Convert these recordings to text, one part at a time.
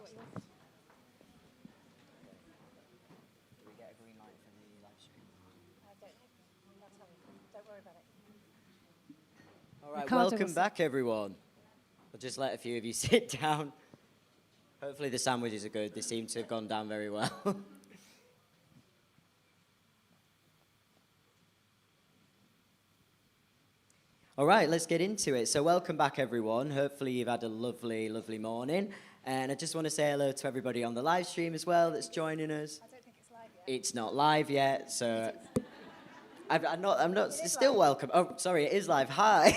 what you want. Do we get a green light for the live stream? I don't know. I'll tell you. Don't worry about it. All right, Ricardo welcome was- back, everyone. I'll just let a few of you sit down. Hopefully the sandwiches are good. They seem to have gone down very well. All right, let's get into it. So welcome back, everyone. Hopefully you've had a lovely, lovely morning. And I just want to say hello to everybody on the live stream as well that's joining us. I don't think it's live yet. It's not live yet, so I'm not It is still live. welcome. Oh, sorry, it is live. Hi.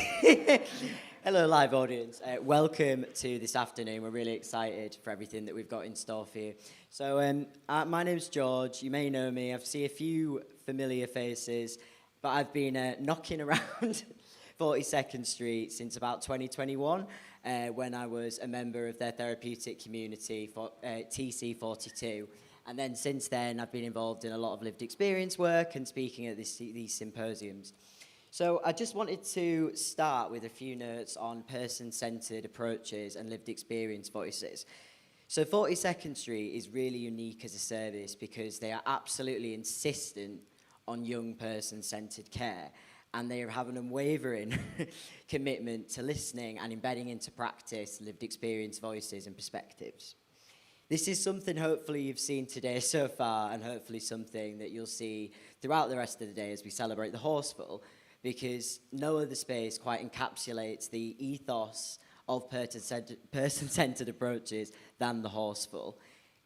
Hello, live audience. Welcome to this afternoon. We're really excited for everything that we've got in store for you. So my name's George. You may know me. I've seen a few familiar faces, but I've been knocking around 42nd Street since about 2021 when I was a member of their therapeutic community for TC42. And then since then, I've been involved in a lot of lived experience work and speaking at these symposiums. So I just wanted to start with a few notes on person-centered approaches and lived experience voices. So 42nd Street is really unique as a service because they are absolutely insistent on young person-centered care, and they have an unwavering commitment to listening and embedding into practice lived experience voices and perspectives. This is something hopefully you've seen today so far, and hopefully something that you'll see throughout the rest of the day as we celebrate the Horsfall, because no other space quite encapsulates the ethos of person-centered approaches than the Horsfall.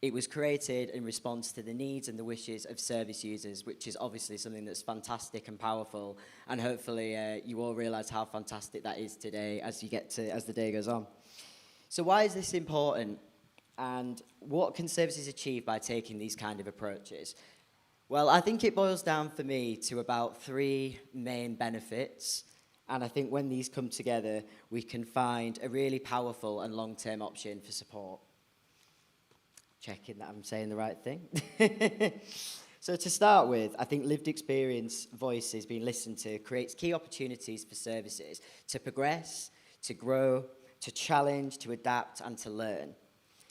It was created in response to the needs and the wishes of service users, which is obviously something that's fantastic and powerful, and hopefully you all realise how fantastic that is today as the day goes on. So why is this important? And what can services achieve by taking these kind of approaches? Well, I think it boils down for me to about three main benefits. And I think when these come together, we can find a really powerful and long-term option for support. Checking that I'm saying the right thing. So to start with, I think lived experience voices being listened to creates key opportunities for services to progress, to grow, to challenge, to adapt, and to learn.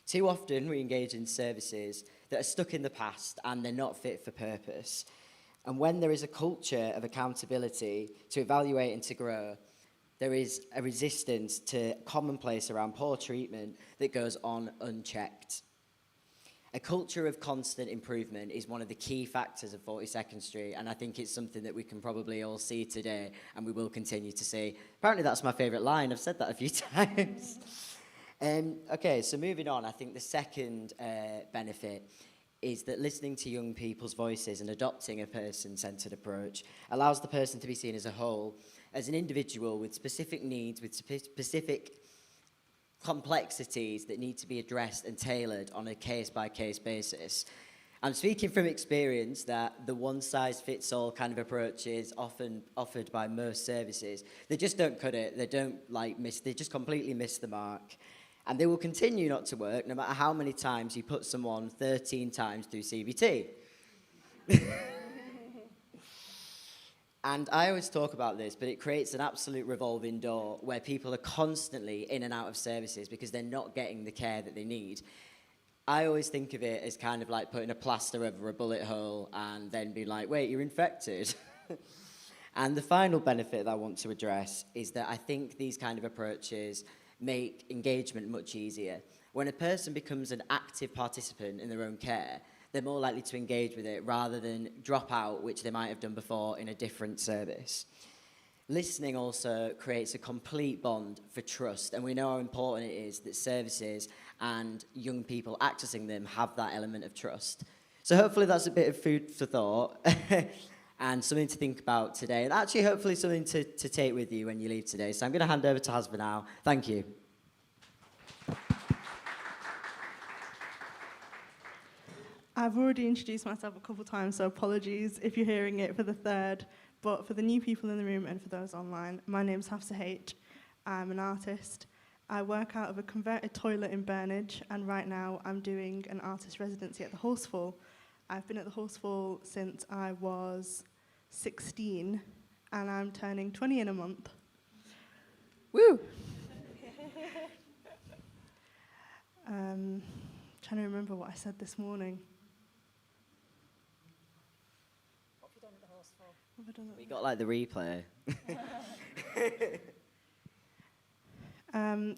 Too often we engage in services that are stuck in the past and they're not fit for purpose. And when there is a culture of accountability to evaluate and to grow, there is a resistance to commonplace around poor treatment that goes on unchecked. A culture of constant improvement is one of the key factors of 42nd Street, and I think it's something that we can probably all see today, and we will continue to see. Apparently that's my favourite line. I've said that a few times. Okay, so moving on, I think the second benefit is that listening to young people's voices and adopting a person-centered approach allows the person to be seen as a whole, as an individual with specific needs, with specific complexities that need to be addressed and tailored on a case-by-case basis. I'm speaking from experience that the one-size-fits-all kind of approach is often offered by most services. They just don't cut it. They just completely miss the mark. And they will continue not to work no matter how many times you put someone 13 times through CBT. And I always talk about this, but it creates an absolute revolving door where people are constantly in and out of services because they're not getting the care that they need. I always think of it as kind of like putting a plaster over a bullet hole and then be like, wait, you're infected. And the final benefit that I want to address is that I think these kind of approaches make engagement much easier. When a person becomes an active participant in their own care, they're more likely to engage with it rather than drop out, which they might have done before in a different service. Listening also creates a complete bond for trust, and we know how important it is that services and young people accessing them have that element of trust. So hopefully that's a bit of food for thought and something to think about today, and actually hopefully something to take with you when you leave today. So I'm going to hand over to Hasba now. Thank you. I've already introduced myself a couple of times, so apologies if you're hearing it for the third. But for the new people in the room and for those online, my name's Hafsa H. I'm an artist. I work out of a converted toilet in Burnage, and right now I'm doing an artist residency at the Horsfall. I've been at the Horsfall since I was 16, and I'm turning 20 in a month. Woo! trying to remember what I said this morning. What have you done at the Horsfall? What have I done at We got like the replay.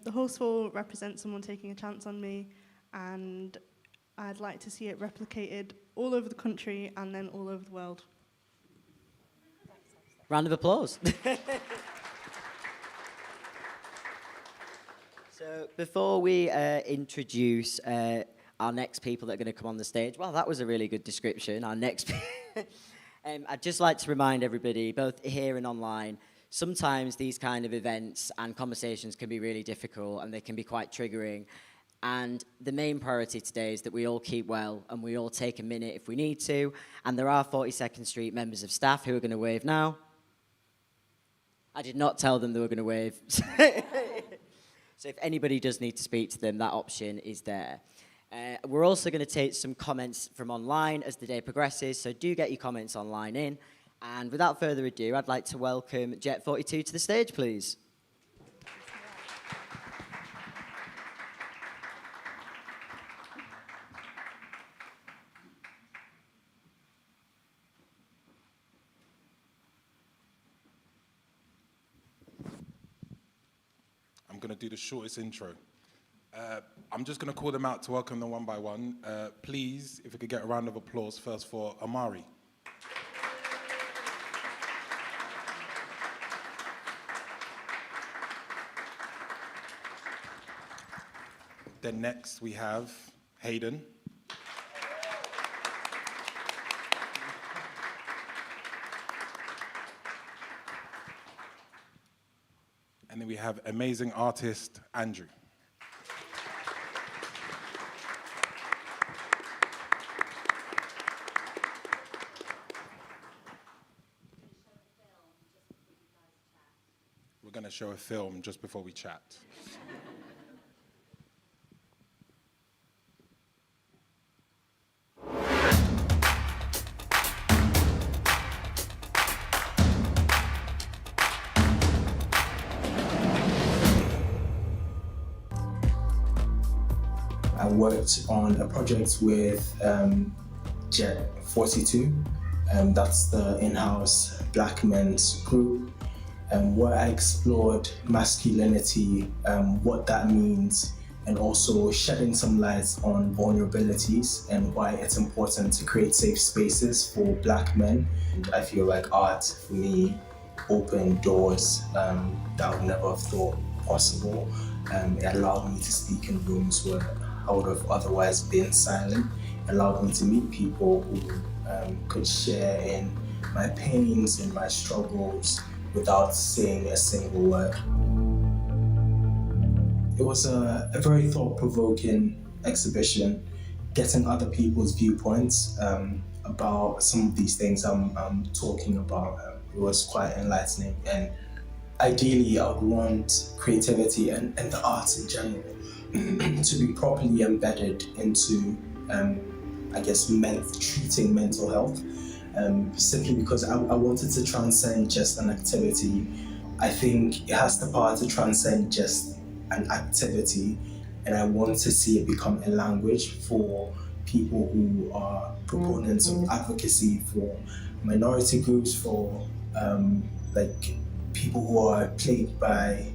The Horsefall represents someone taking a chance on me, and I'd like to see it replicated all over the country and then all over the world. Round of applause. So before we introduce our next people that are going to come on the stage, well, that was a really good description. Our next, I'd just like to remind everybody, both here and online, sometimes these kind of events and conversations can be really difficult and they can be quite triggering. And the main priority today is that we all keep well and we all take a minute if we need to. And there are 42nd Street members of staff who are going to wave now. I did not tell them they were going to wave. So if anybody does need to speak to them, that option is there. We're also going to take some comments from online as the day progresses, so do get your comments online in. And without further ado, I'd like to welcome Jet 42 to the stage, please. I'm going to do the shortest intro. I'm just going to call them out to welcome them one by one. Please, if we could get a round of applause first for Amari. Then next we have Hayden. And then we have amazing artist Andrew. We're going to show a film just before we chat. I worked on a project with Jet 42, that's the in-house black men's group, where I explored masculinity, what that means, and also shedding some light on vulnerabilities and why it's important to create safe spaces for black men. I feel like art, for me, opened doors that I would never have thought possible. It allowed me to speak in rooms where I would have otherwise been silent. It allowed me to meet people who could share in my pains and my struggles without saying a single word. It was a very thought-provoking exhibition, getting other people's viewpoints about some of these things I'm talking about. It was quite enlightening, and ideally I would want creativity and the arts in general to be properly embedded into, I guess, treating mental health, simply because I wanted to transcend just an activity. I think it has the power to transcend just an activity, and I want to see it become a language for people who are proponents of advocacy for minority groups, for people who are plagued by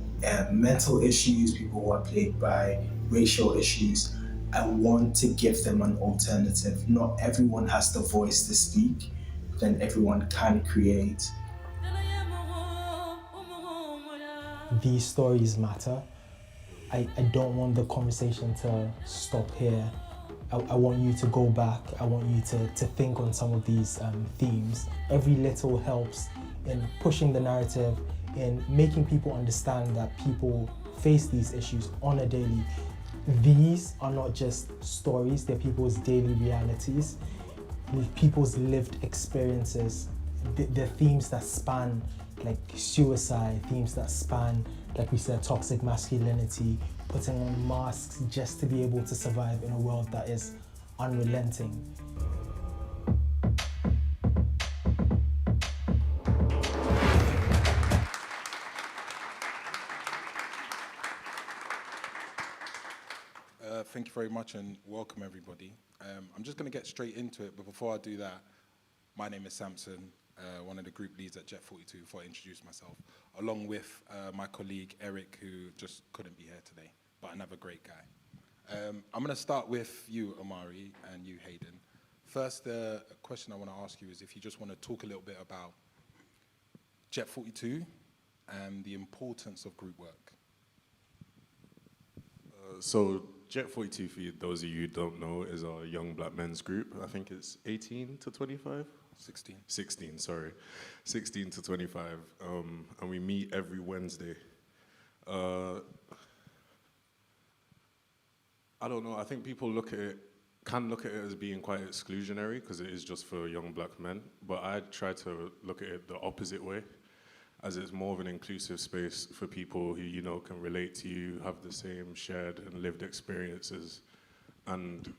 mental issues, people who are plagued by racial issues. I want to give them an alternative. Not everyone has the voice to speak, then everyone can create. These stories matter. I don't want the conversation to stop here. I want you to go back. I want you to think on some of these themes. Every little helps in pushing the narrative, in making people understand that people face these issues on a daily. These are not just stories, they're people's daily realities, people's lived experiences. They're themes that span like suicide, themes that span, like we said, toxic masculinity, putting on masks just to be able to survive in a world that is unrelenting. thank you very much and welcome everybody. I'm just going to get straight into it, but before I do that, my name is Samson, one of the group leads at Jet 42, before I introduce myself, along with my colleague Eric, who just couldn't be here today, but another great guy. I'm going to start with you, Omari, and you, Hayden. First, the question I want to ask you is if you just want to talk a little bit about Jet 42 and the importance of group work. So Jet 42, for those of you who don't know, is our young black men's group. I think it's 18 to 25? 16. 16, sorry. 16 to 25. And we meet every Wednesday. I don't know, I think people can look at it as being quite exclusionary because it is just for young black men, but I try to look at it the opposite way, as it's more of an inclusive space for people who, you know, can relate to you, have the same shared and lived experiences, and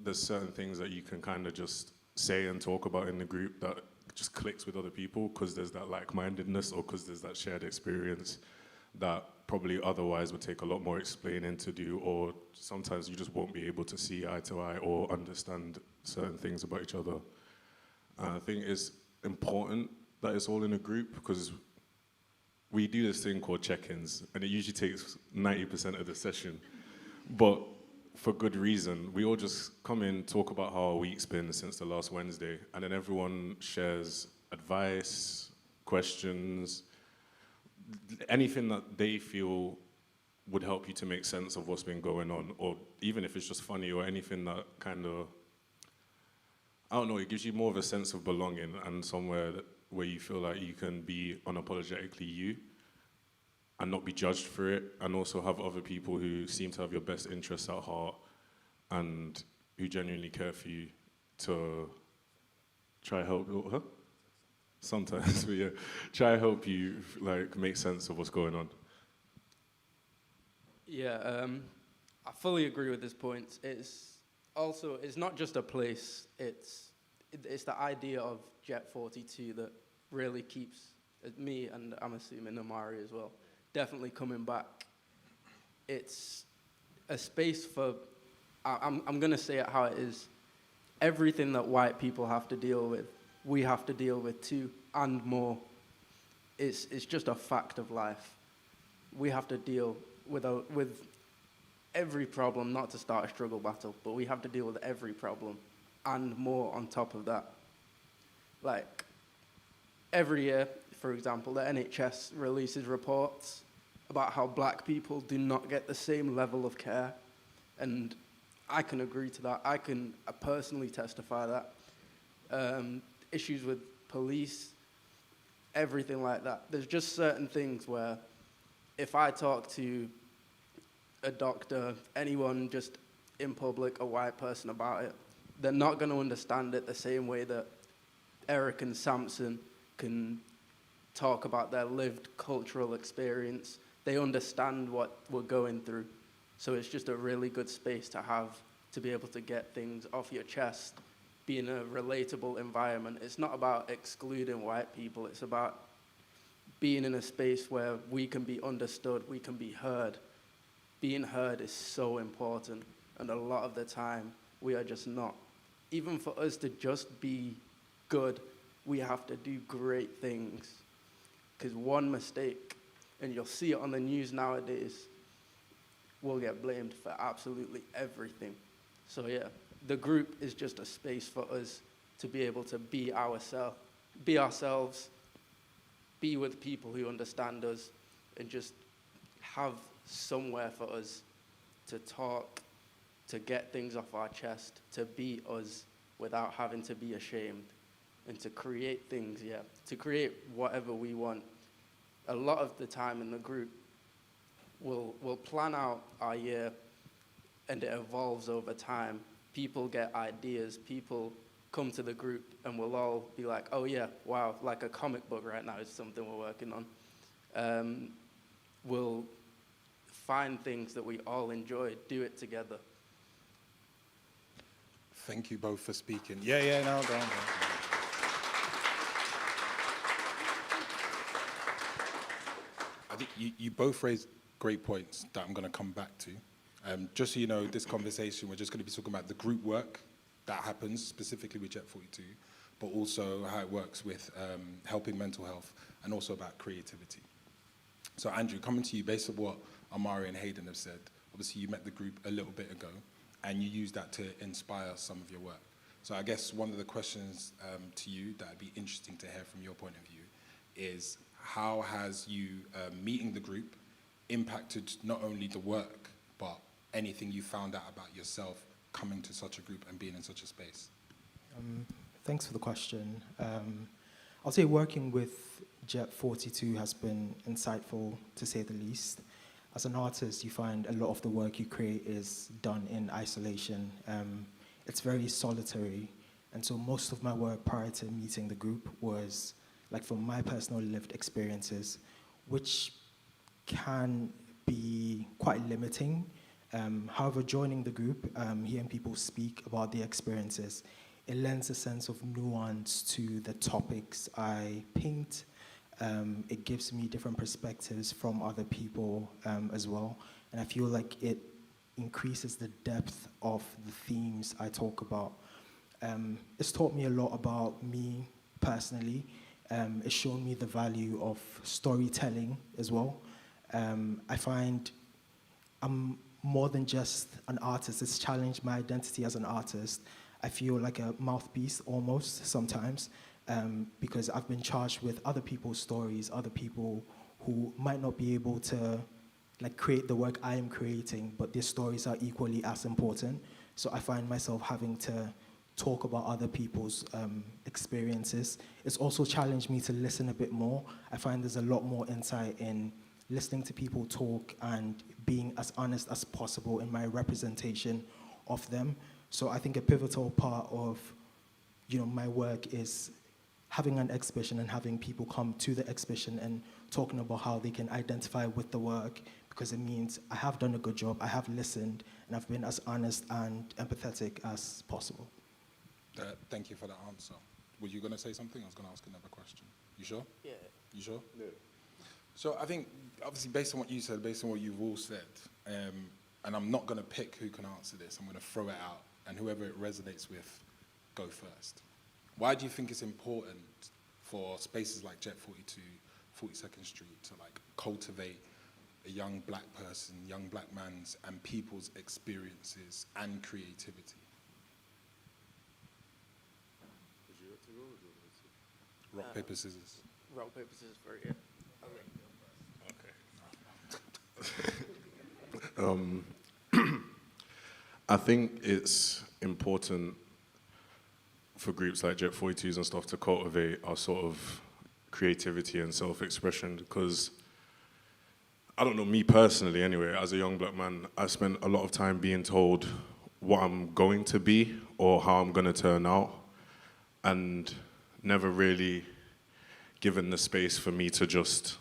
there's certain things that you can kind of just say and talk about in the group that just clicks with other people because there's that like-mindedness or because there's that shared experience that probably otherwise would take a lot more explaining to do, or sometimes you just won't be able to see eye to eye or understand certain things about each other. And I think it's important that it's all in a group because we do this thing called check-ins, and it usually takes 90% of the session, but for good reason. We all just come in, talk about how our week's been since the last Wednesday, and then everyone shares advice, questions, anything that they feel would help you to make sense of what's been going on, or even if it's just funny or anything that kind of, I don't know, it gives you more of a sense of belonging and somewhere where you feel like you can be unapologetically you and not be judged for it, and also have other people who seem to have your best interests at heart and who genuinely care for you to try help, huh? Sometimes, but yeah, try help you like make sense of what's going on. Yeah, I fully agree with this point. It's not just a place, it's the idea of Jet 42 that really keeps me, and I'm assuming Amari as well, definitely coming back. It's a space for, I'm going to say it how it is, everything that white people have to deal with, we have to deal with too, and more. It's just a fact of life. We have to deal with every problem, not to start a struggle battle, but we have to deal with every problem and more on top of that. Like, every year, for example, the NHS releases reports about how black people do not get the same level of care, and I can agree to that. I can personally testify that. Issues with police, everything like that. There's just certain things where if I talk to a doctor, anyone just in public, a white person about it, they're not going to understand it the same way that Eric and Samson can talk about their lived cultural experience. They understand what we're going through. So it's just a really good space to have, to be able to get things off your chest, be in a relatable environment. It's not about excluding white people. It's about being in a space where we can be understood, we can be heard. Being heard is so important, and a lot of the time, we are just not. Even for us to just be good, we have to do great things. Because one mistake, and you'll see it on the news nowadays, we'll get blamed for absolutely everything. So yeah, the group is just a space for us to be able to be ourselves, be with people who understand us, and just have somewhere for us to talk, to get things off our chest, to be us without having to be ashamed, and to create things, to create whatever we want. A lot of the time in the group, we'll plan out our year, and it evolves over time. People get ideas, people come to the group, and we'll all be like, oh yeah, wow, like a comic book right now is something we're working on. We'll find things that we all enjoy, do it together. Thank you both for speaking. Yeah, no, go on. I think you both raised great points that I'm going to come back to. Just so you know, this conversation, we're just going to be talking about the group work that happens specifically with Jet 42, but also how it works with helping mental health and also about creativity. So Andrew, coming to you, based on what Amari and Hayden have said, obviously you met the group a little bit ago and you used that to inspire some of your work. So I guess one of the questions to you that would be interesting to hear from your point of view is how has you meeting the group impacted not only the work, but anything you found out about yourself coming to such a group and being in such a space? Thanks for the question. I'll say working with Jet 42 has been insightful, to say the least. As an artist, you find a lot of the work you create is done in isolation. It's very solitary, and so most of my work prior to meeting the group was like from my personal lived experiences, which can be quite limiting. However, joining the group, hearing people speak about their experiences, it lends a sense of nuance to the topics I paint. It gives me different perspectives from other people as well. And I feel like it increases the depth of the themes I talk about. It's taught me a lot about me personally. It's shown me the value of storytelling as well. I find I'm more than just an artist. It's challenged my identity as an artist. I feel like a mouthpiece almost sometimes because I've been charged with other people's stories, other people who might not be able to like create the work I am creating, but their stories are equally as important. So I find myself having to talk about other people's experiences. It's also challenged me to listen a bit more. I find there's a lot more insight in listening to people talk and being as honest as possible in my representation of them. So I think a pivotal part of, my work is having an exhibition and having people come to the exhibition and talking about how they can identify with the work, because it means I have done a good job, I have listened, and I've been as honest and empathetic as possible. Thank you for that answer. Were you going to say something? I was going to ask another question. You sure? Yeah. You sure? Yeah. So I think, obviously, based on what you said, based on what you've all said, and I'm not going to pick who can answer this, I'm going to throw it out, and whoever it resonates with, go first. Why do you think it's important for spaces like Jet 42, 42nd Street to like cultivate a young black person, young black man's and people's experiences and creativity? Rock, paper, scissors. Rock, paper, scissors for it, yeah. Okay. I think it's important for groups like Jet 42s and stuff to cultivate our sort of creativity and self-expression, because I don't know, me personally anyway, as a young black man, I spent a lot of time being told what I'm going to be or how I'm going to turn out, and never really given the space for me to just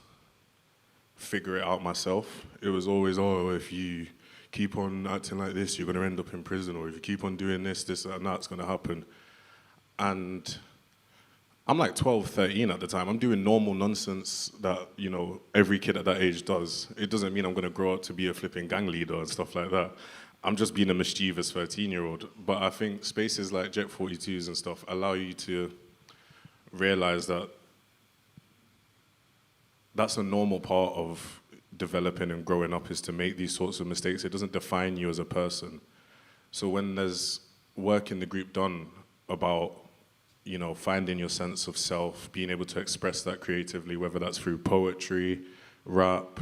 figure it out myself. It was always, if you keep on acting like this, you're going to end up in prison, or if you keep on doing this, and that's going to happen. And I'm like 12, 13 at the time. I'm doing normal nonsense that, every kid at that age does. It doesn't mean I'm going to grow up to be a flipping gang leader and stuff like that. I'm just being a mischievous 13-year-old. But I think spaces like Jet 42s and stuff allow you to realize that that's a normal part of developing and growing up, is to make these sorts of mistakes. It doesn't define you as a person. So when there's work in the group done about, finding your sense of self, being able to express that creatively, whether that's through poetry, rap,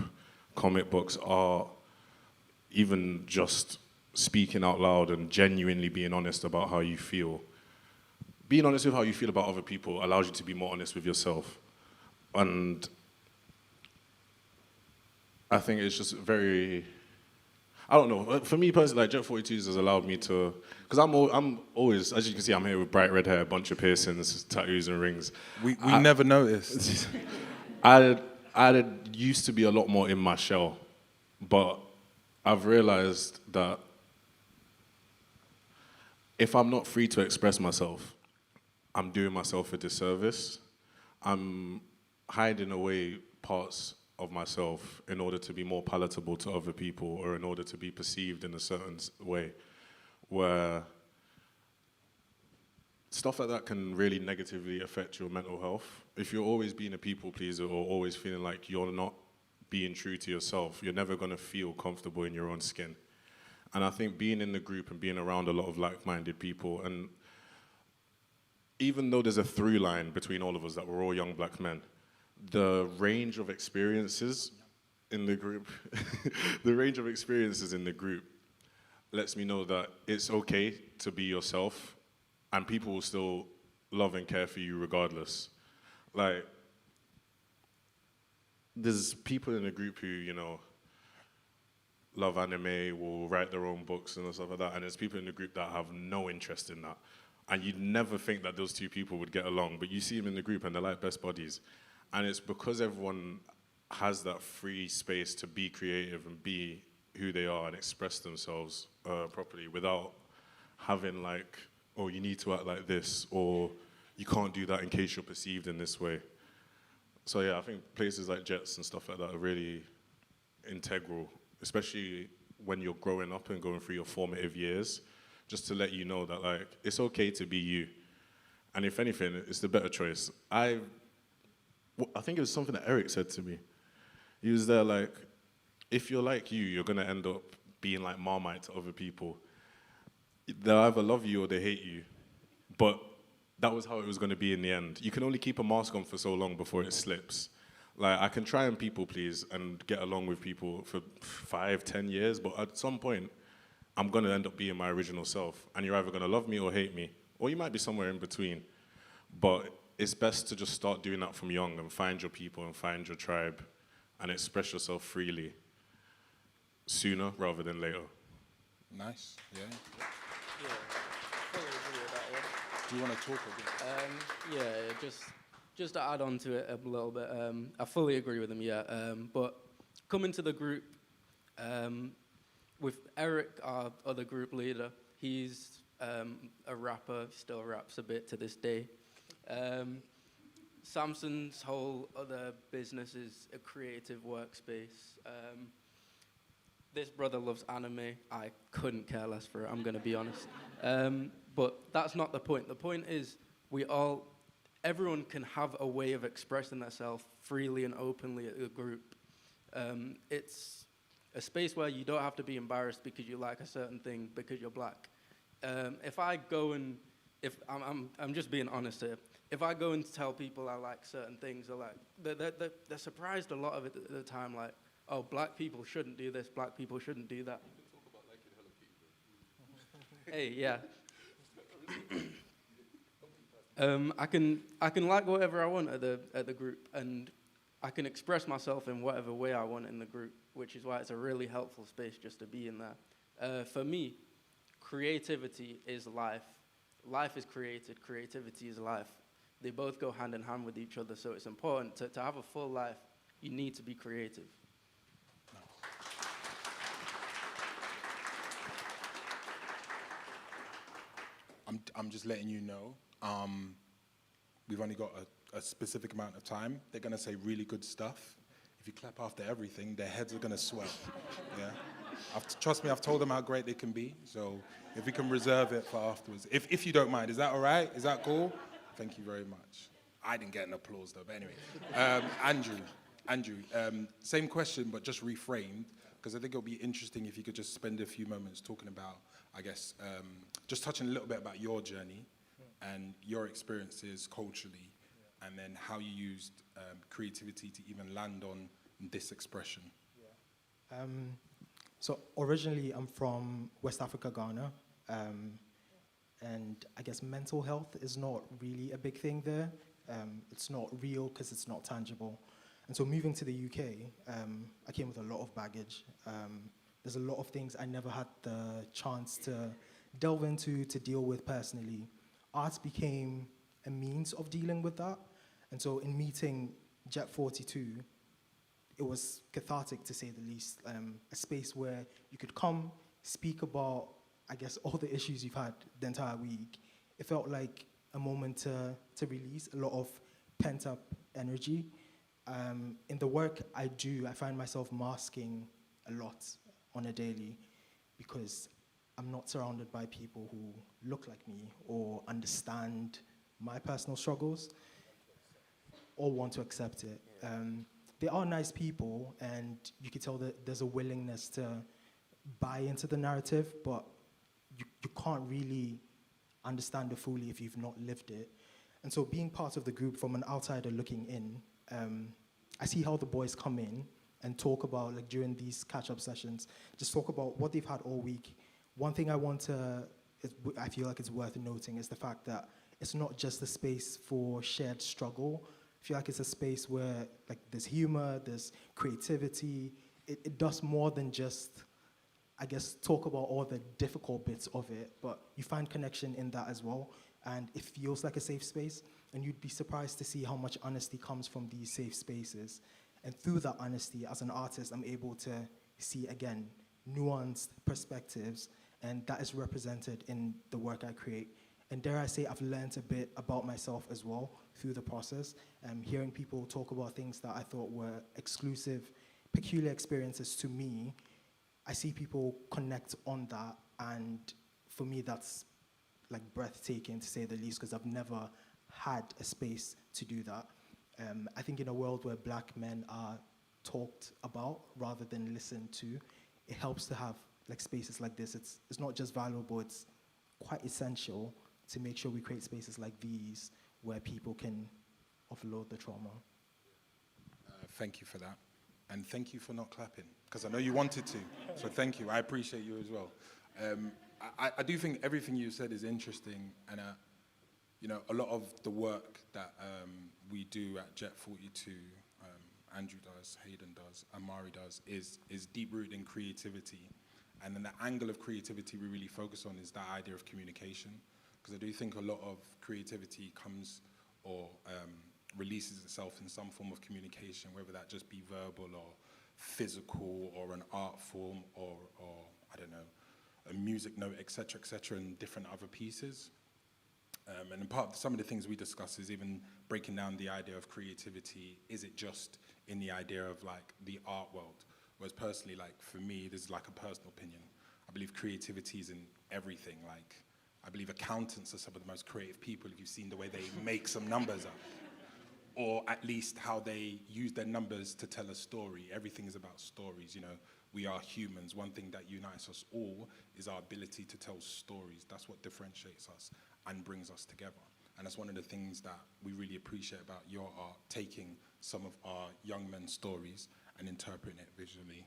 comic books, art, even just speaking out loud and genuinely being honest about how you feel. Being honest with how you feel about other people allows you to be more honest with yourself. And I think it's just very, I don't know, for me personally, like Jet 42s has allowed me to, because I'm always, as you can see, I'm here with bright red hair, a bunch of piercings, tattoos and rings. We never noticed. I used to be a lot more in my shell, but I've realized that if I'm not free to express myself, I'm doing myself a disservice. I'm hiding away parts of myself in order to be more palatable to other people or in order to be perceived in a certain way, where stuff like that can really negatively affect your mental health. If you're always being a people pleaser or always feeling like you're not being true to yourself, you're never going to feel comfortable in your own skin. And I think being in the group and being around a lot of like-minded people, and even though there's a through line between all of us that we're all young black men, the range of experiences in the group, the range of experiences in the group lets me know that it's okay to be yourself and people will still love and care for you regardless. Like, there's people in the group who, you know, love anime, will write their own books and stuff like that, and there's people in the group that have no interest in that. And you'd never think that those two people would get along, but you see them in the group and they're like best buddies. And it's because everyone has that free space to be creative and be who they are and express themselves properly without having like, oh, you need to act like this, or you can't do that in case you're perceived in this way. So yeah, I think places like Jets and stuff like that are really integral, especially when you're growing up and going through your formative years, just to let you know that like, it's okay to be you. And if anything, it's the better choice. I think it was something that Eric said to me. He was there like, if you're like you're gonna end up being like Marmite to other people. They'll either love you or they hate you. But that was how it was gonna be in the end. You can only keep a mask on for so long before it slips. Like, I can try and people please and get along with people for 5, 10 years, but at some point, I'm gonna end up being my original self. And you're either gonna love me or hate me, or you might be somewhere in between. But it's best to just start doing that from young and find your people and find your tribe and express yourself freely sooner rather than later. Nice, yeah. Yeah, fully agree with that one. Do you want to talk a bit? Yeah, just to add on to it a little bit, I fully agree with him, yeah. But coming to the group, with Eric, our other group leader, he's a rapper, still raps a bit to this day. Samson's whole other business is a creative workspace. This brother loves anime. I couldn't care less for it, I'm gonna be honest. But that's not the point. The point is everyone can have a way of expressing themselves freely and openly at a group. It's a space where you don't have to be embarrassed because you like a certain thing because you're black. If I go and, if I'm just being honest here, if I go and tell people I like certain things, they're surprised a lot of it at the time, like, oh, black people shouldn't do this, black people shouldn't do that. You can talk about liking Hello Kitty, bro. Hey, yeah. I can like whatever I want at the group, and I can express myself in whatever way I want in the group, which is why it's a really helpful space just to be in there. For me, creativity is life. Life is created, creativity is life. They both go hand in hand with each other, so it's important to have a full life, you need to be creative. I'm just letting you know, we've only got a specific amount of time. They're gonna say really good stuff. If you clap after everything, their heads are gonna swell, yeah? Trust me, I've told them how great they can be, so if we can reserve it for afterwards. If you don't mind, is that all right? Is that cool? Thank you very much. I didn't get an applause though, but anyway. Andrew, same question, but just reframed, because I think it'll be interesting if you could just spend a few moments talking about, I guess, just touching a little bit about your journey and your experiences culturally, and then how you used creativity to even land on this expression. So originally I'm from West Africa, Ghana, and I guess mental health is not really a big thing there. It's not real because it's not tangible. And so moving to the UK, I came with a lot of baggage. There's a lot of things I never had the chance to delve into, to deal with personally. Art became a means of dealing with that. And so in meeting Jet 42, it was cathartic to say the least. A space where you could come, speak about, I guess, all the issues you've had the entire week. It felt like a moment to release a lot of pent-up energy. In the work I do, I find myself masking a lot on a daily because I'm not surrounded by people who look like me or understand my personal struggles or want to accept it. They are nice people, and you can tell that there's a willingness to buy into the narrative, but you can't really understand it fully if you've not lived it. And so being part of the group from an outsider looking in, I see how the boys come in and talk about, like during these catch-up sessions, just talk about what they've had all week. One thing I feel like it's worth noting is the fact that it's not just a space for shared struggle. I feel like it's a space where like there's humor, there's creativity. It does more than just, I guess, talk about all the difficult bits of it, but you find connection in that as well, and it feels like a safe space, and you'd be surprised to see how much honesty comes from these safe spaces. And through that honesty, as an artist, I'm able to see, again, nuanced perspectives, and that is represented in the work I create. And dare I say, I've learned a bit about myself as well through the process. Hearing people talk about things that I thought were exclusive, peculiar experiences to me, I see people connect on that, and for me, that's like breathtaking to say the least, because I've never had a space to do that. I think in a world where black men are talked about rather than listened to, it helps to have like spaces like this. It's not just valuable, it's quite essential to make sure we create spaces like these where people can offload the trauma. Thank you for that. And thank you for not clapping, because I know you wanted to. So thank you. I appreciate you as well. I do think everything you said is interesting, and you know, a lot of the work that we do at Jet 42, Andrew does, Hayden does, Amari does, is deep-rooted in creativity. And then the angle of creativity we really focus on is that idea of communication, because I do think a lot of creativity comes or releases itself in some form of communication, whether that just be verbal or physical or an art form or I don't know, a music note, et cetera, and different other pieces. And in part, some of the things we discuss is even breaking down the idea of creativity. Is it just in the idea of like the art world? Whereas personally, like for me, this is like a personal opinion. I believe creativity is in everything. Like, I believe accountants are some of the most creative people if you've seen the way they make some numbers up. Or at least how they use their numbers to tell a story. Everything is about stories, you know. We are humans. One thing that unites us all is our ability to tell stories. That's what differentiates us and brings us together. And that's one of the things that we really appreciate about your art, taking some of our young men's stories and interpreting it visually.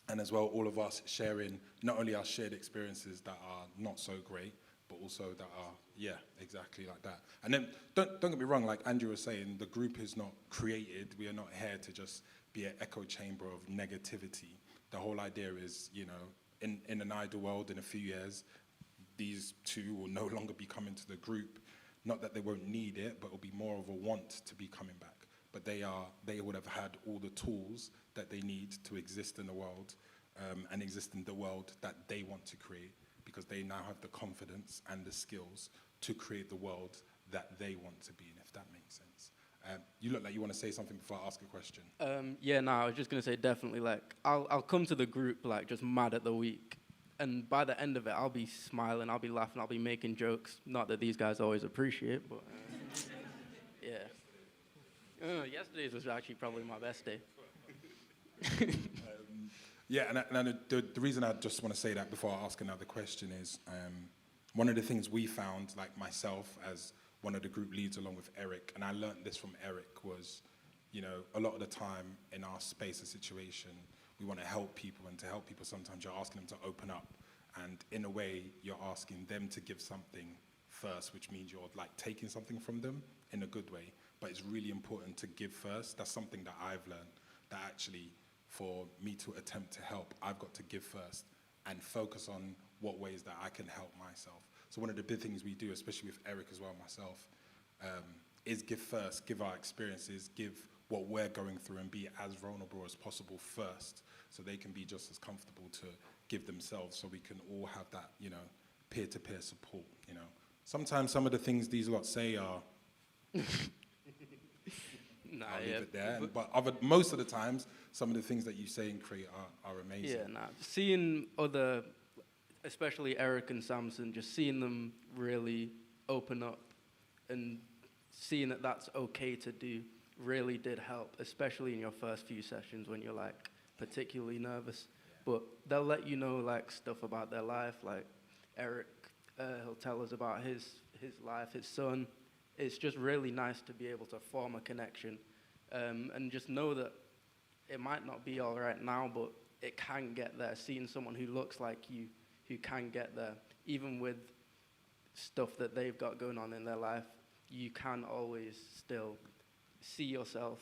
And as well, all of us sharing not only our shared experiences that are not so great, but also that are, yeah, exactly like that. And then, don't get me wrong, like Andrew was saying, the group is not created. We are not here to just be an echo chamber of negativity. The whole idea is, you know, in an ideal world, in a few years, these two will no longer be coming to the group. Not that they won't need it, but it'll be more of a want to be coming back. But they would have had all the tools that they need to exist in the world, and exist in the world that they want to create, because they now have the confidence and the skills to create the world that they want to be in, if that makes sense. You look like you want to say something before I ask a question. Yeah, no, I was just going to say definitely, like, I'll come to the group, like, just mad at the week. And by the end of it, I'll be smiling, I'll be laughing, I'll be making jokes. Not that these guys always appreciate, but yeah. Yesterday's was actually probably my best day. Yeah, and the reason I just want to say that before I ask another question is one of the things we found, like myself as one of the group leads along with Eric, and I learned this from Eric, was, you know, a lot of the time in our space and situation, we want to help people, and to help people sometimes you're asking them to open up, and in a way you're asking them to give something first, which means you're like taking something from them in a good way, but it's really important to give first. That's something that I've learned, that actually for me to attempt to help, I've got to give first and focus on what ways that I can help myself. So one of the big things we do, especially with Eric as well, myself, is give first, give our experiences, give what we're going through, and be as vulnerable as possible first, so they can be just as comfortable to give themselves, so we can all have that, you know, peer-to-peer support, you know. Sometimes some of the things these lot say are... Nah, I'll yeah, leave it there. but- Most of the times, some of the things that you say and create are amazing. Yeah, nah. Seeing other, especially Eric and Samson, just seeing them really open up and seeing that that's okay to do really did help, especially in your first few sessions when you're like particularly nervous. But they'll let you know like stuff about their life. Like Eric, he'll tell us about his life, his son. It's just really nice to be able to form a connection, and just know that it might not be all right now, but it can get there. Seeing someone who looks like you, who can get there, even with stuff that they've got going on in their life, you can always still see yourself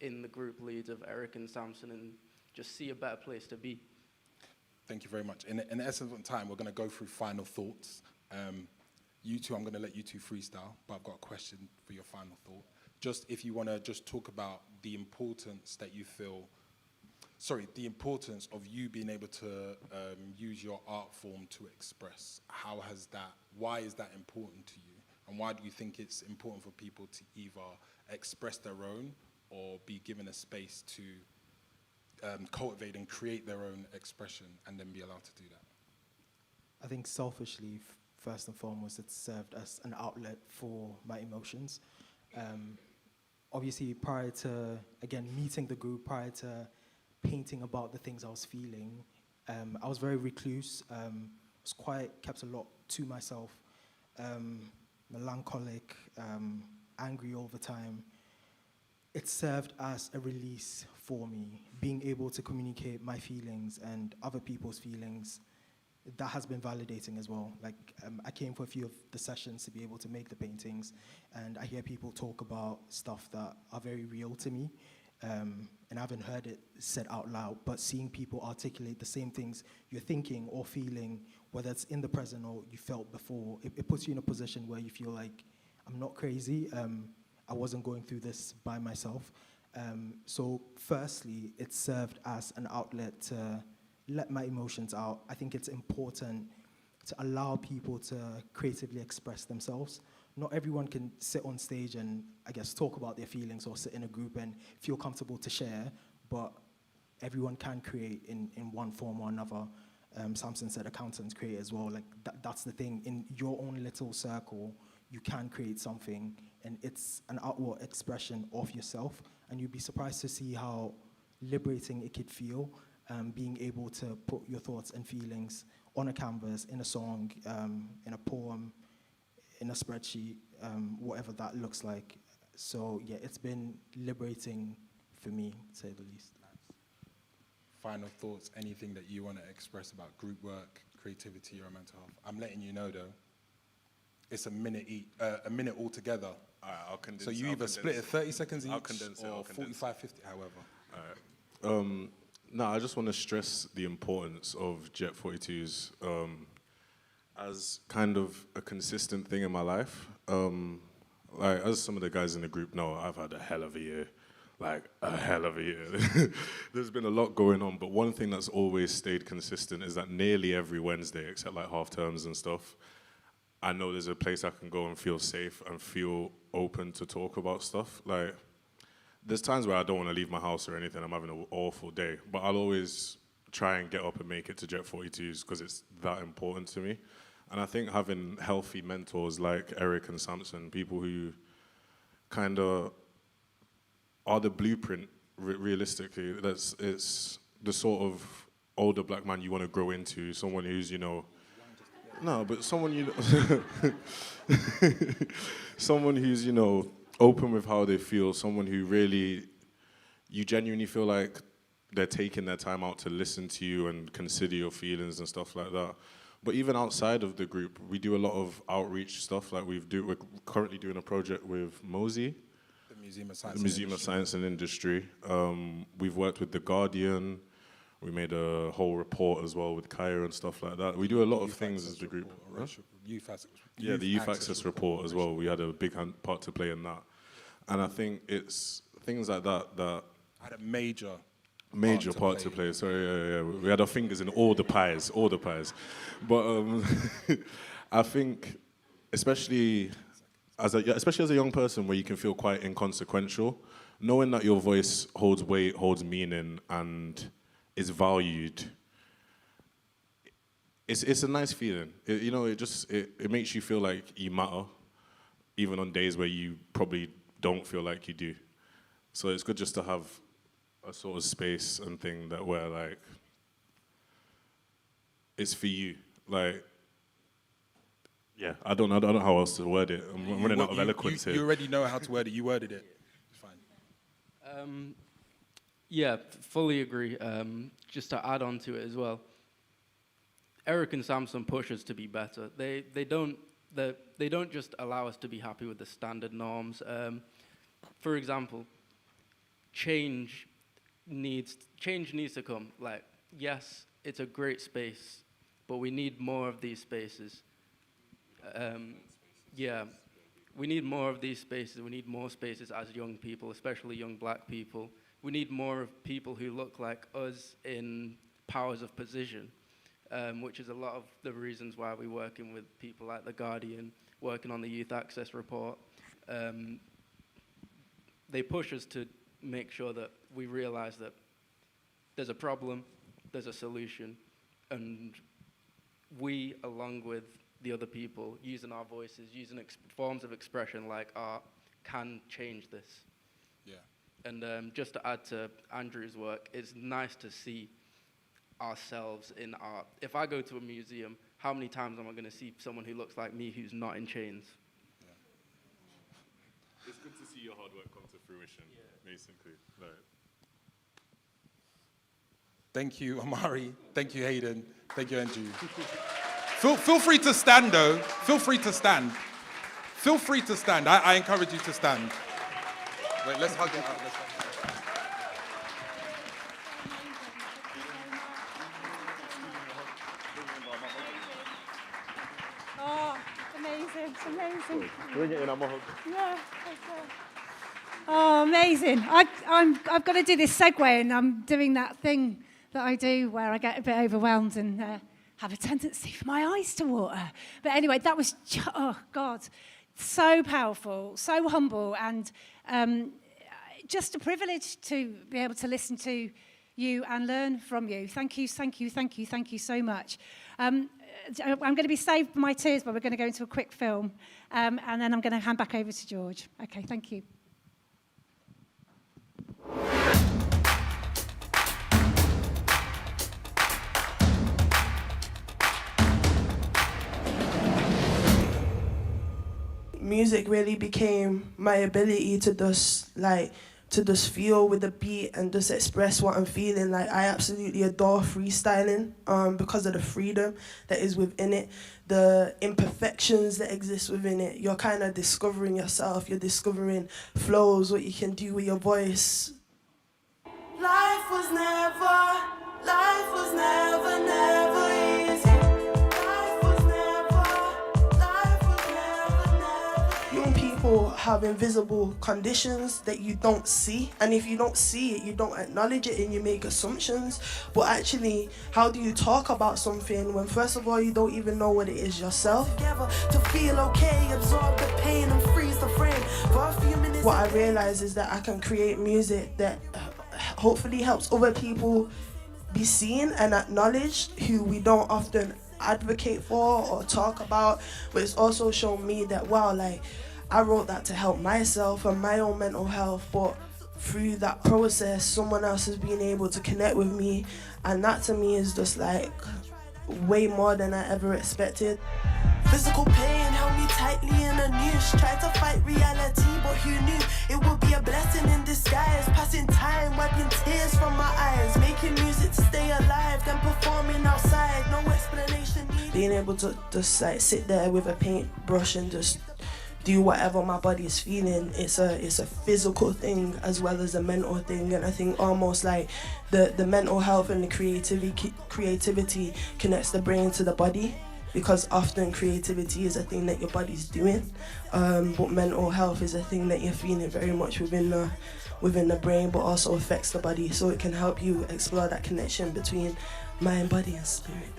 in the group leads of Eric and Samson and just see a better place to be. Thank you very much. In the essence of time, we're going to go through final thoughts. You two, I'm going to let you two freestyle, but I've got a question for your final thought. Just if you want to just talk about the importance that you feel, the importance of you being able to use your art form to express. Why is that important to you? And why do you think it's important for people to either express their own or be given a space to cultivate and create their own expression and then be allowed to do that? I think selfishly, first and foremost, it's served as an outlet for my emotions. Obviously, prior to, again, meeting the group, prior to painting about the things I was feeling, I was very recluse, kept a lot to myself, melancholic, angry all the time. It served as a release for me, being able to communicate my feelings and other people's feelings. That has been validating as well. Like, I came for a few of the sessions to be able to make the paintings, and I hear people talk about stuff that are very real to me, and I haven't heard it said out loud, but seeing people articulate the same things you're thinking or feeling, whether it's in the present or you felt before, it puts you in a position where you feel like, I'm not crazy, I wasn't going through this by myself. So firstly, it served as an outlet to let my emotions out. I think it's important to allow people to creatively express themselves. Not everyone can sit on stage and, I guess, talk about their feelings or sit in a group and feel comfortable to share, but everyone can create in one form or another. Samson said accountants create as well. Like, that's the thing. In your own little circle, you can create something, and it's an outward expression of yourself, and you'd be surprised to see how liberating it could feel, being able to put your thoughts and feelings on a canvas, in a song, in a poem, in a spreadsheet, whatever that looks like. So yeah, it's been liberating for me, to say the least. Final thoughts, anything that you want to express about group work, creativity, or mental health? I'm letting you know, though, it's a minute altogether. All right, I'll condense. So you either split it 30 seconds each, or 45, 50, however. All right. No, I just want to stress the importance of Jet 42s as kind of a consistent thing in my life. Like, as some of the guys in the group know, I've had a hell of a year. Like, a hell of a year. There's been a lot going on, but one thing that's always stayed consistent is that nearly every Wednesday, except like half terms and stuff, I know there's a place I can go and feel safe and feel open to talk about stuff. Like, there's times where I don't want to leave my house or anything. I'm having an awful day. But I'll always try and get up and make it to Jet 42s because it's that important to me. And I think having healthy mentors like Eric and Samson, people who kind of are the blueprint, realistically, it's the sort of older black man you want to grow into, someone who's, someone, someone who's, open with how they feel, someone who really, you genuinely feel like they're taking their time out to listen to you and consider your feelings and stuff like that. But even outside of the group, we do a lot of outreach stuff. Like we're currently doing a project with Mosey, The Museum of Science and Industry. We've worked with The Guardian. We made a whole report as well with Kaya and stuff like that. We do a lot of things as the group. The Youth Access report as well. We had a big part to play in that. And I think it's things like that had a major part to play. Sorry, yeah. We had our fingers in all the pies. But I think, especially as a young person, where you can feel quite inconsequential, knowing that your voice holds weight, holds meaning, and is valued, it's a nice feeling. It makes you feel like you matter, even on days where you probably don't feel like you do. So it's good just to have a sort of space and thing that where like it's for you. Like, yeah, I don't know how else to word it. I'm running out of eloquence here. You already know how to word it. You worded it. It's fine. Yeah, fully agree. Just to add on to it as well, Eric and Samson push us to be better. They don't just allow us to be happy with the standard norms. For example, change needs to come. Like, yes, it's a great space, but we need more of these spaces. Yeah, we need more of these spaces. We need more spaces as young people, especially young black people. We need more of people who look like us in powers of position, which is a lot of the reasons why we're working with people like The Guardian, working on the Youth Access Report. They push us to make sure that we realize that there's a problem, there's a solution, and we, along with the other people, using our voices, using forms of expression like art, can change this. Yeah. And just to add to Andrew's work, it's nice to see ourselves in art. If I go to a museum, how many times am I going to see someone who looks like me who's not in chains? Yeah. It's good to see your hard work come to fruition, basically. Like. Thank you, Amari. Thank you, Hayden. Thank you, Andrew. Feel free to stand, though. Feel free to stand. Feel free to stand. I encourage you to stand. Wait, let's hug it out. Oh, amazing, it's amazing. Bring it in, I'm a hug. Yeah, oh, amazing. I've got to do this segue, and I'm doing that thing that I do where I get a bit overwhelmed and have a tendency for my eyes to water. But anyway, that was, oh God, so powerful, so humble, and just a privilege to be able to listen to you and learn from you. Thank you so much. I'm going to be saved my tears, but we're going to go into a quick film, and then I'm going to hand back over to George. Okay, thank you. Music really became my ability to just feel with the beat and just express what I'm feeling. Like, I absolutely adore freestyling because of the freedom that is within it, the imperfections that exist within it. You're kind of discovering yourself, you're discovering flows, what you can do with your voice. Life was never easy. Young people have invisible conditions that you don't see, and if you don't see it, you don't acknowledge it and you make assumptions. But actually, how do you talk about something when first of all you don't even know what it is yourself? To feel okay, absorb the pain and freeze the frame for a few minutes. What I realize is that I can create music that hopefully helps other people be seen and acknowledged, who we don't often advocate for or talk about. But it's also shown me that, wow, like, I wrote that to help myself and my own mental health, but through that process someone else has been able to connect with me, and that to me is just like way more than I ever expected. Physical pain held me tightly in a noose. Tried to fight reality, but who knew it would be a blessing in disguise. Passing time, wiping tears from my eyes, making music to stay alive, then performing outside, no explanation needed. Being able to just like sit there with a paintbrush and just do whatever my body is feeling, it's a physical thing as well as a mental thing. And I think almost like the mental health and the creativity connects the brain to the body, because often creativity is a thing that your body's doing, but mental health is a thing that you're feeling very much within the brain, but also affects the body, so it can help you explore that connection between mind, body and spirit.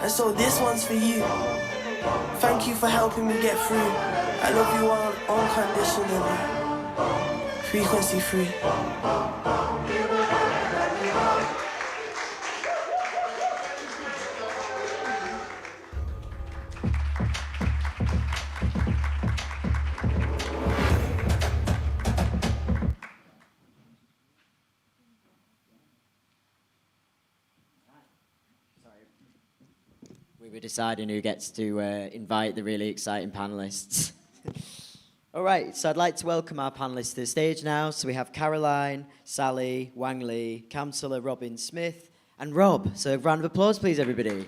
And so this one's for you. Thank you for helping me get through. I love you all unconditionally. frequency free. We were deciding who gets to invite the really exciting panelists. All right, so I'd like to welcome our panelists to the stage now. So we have Caroline, Sally, Wang Lee, Councillor Robin Smith, and Rob. So a round of applause, please, everybody.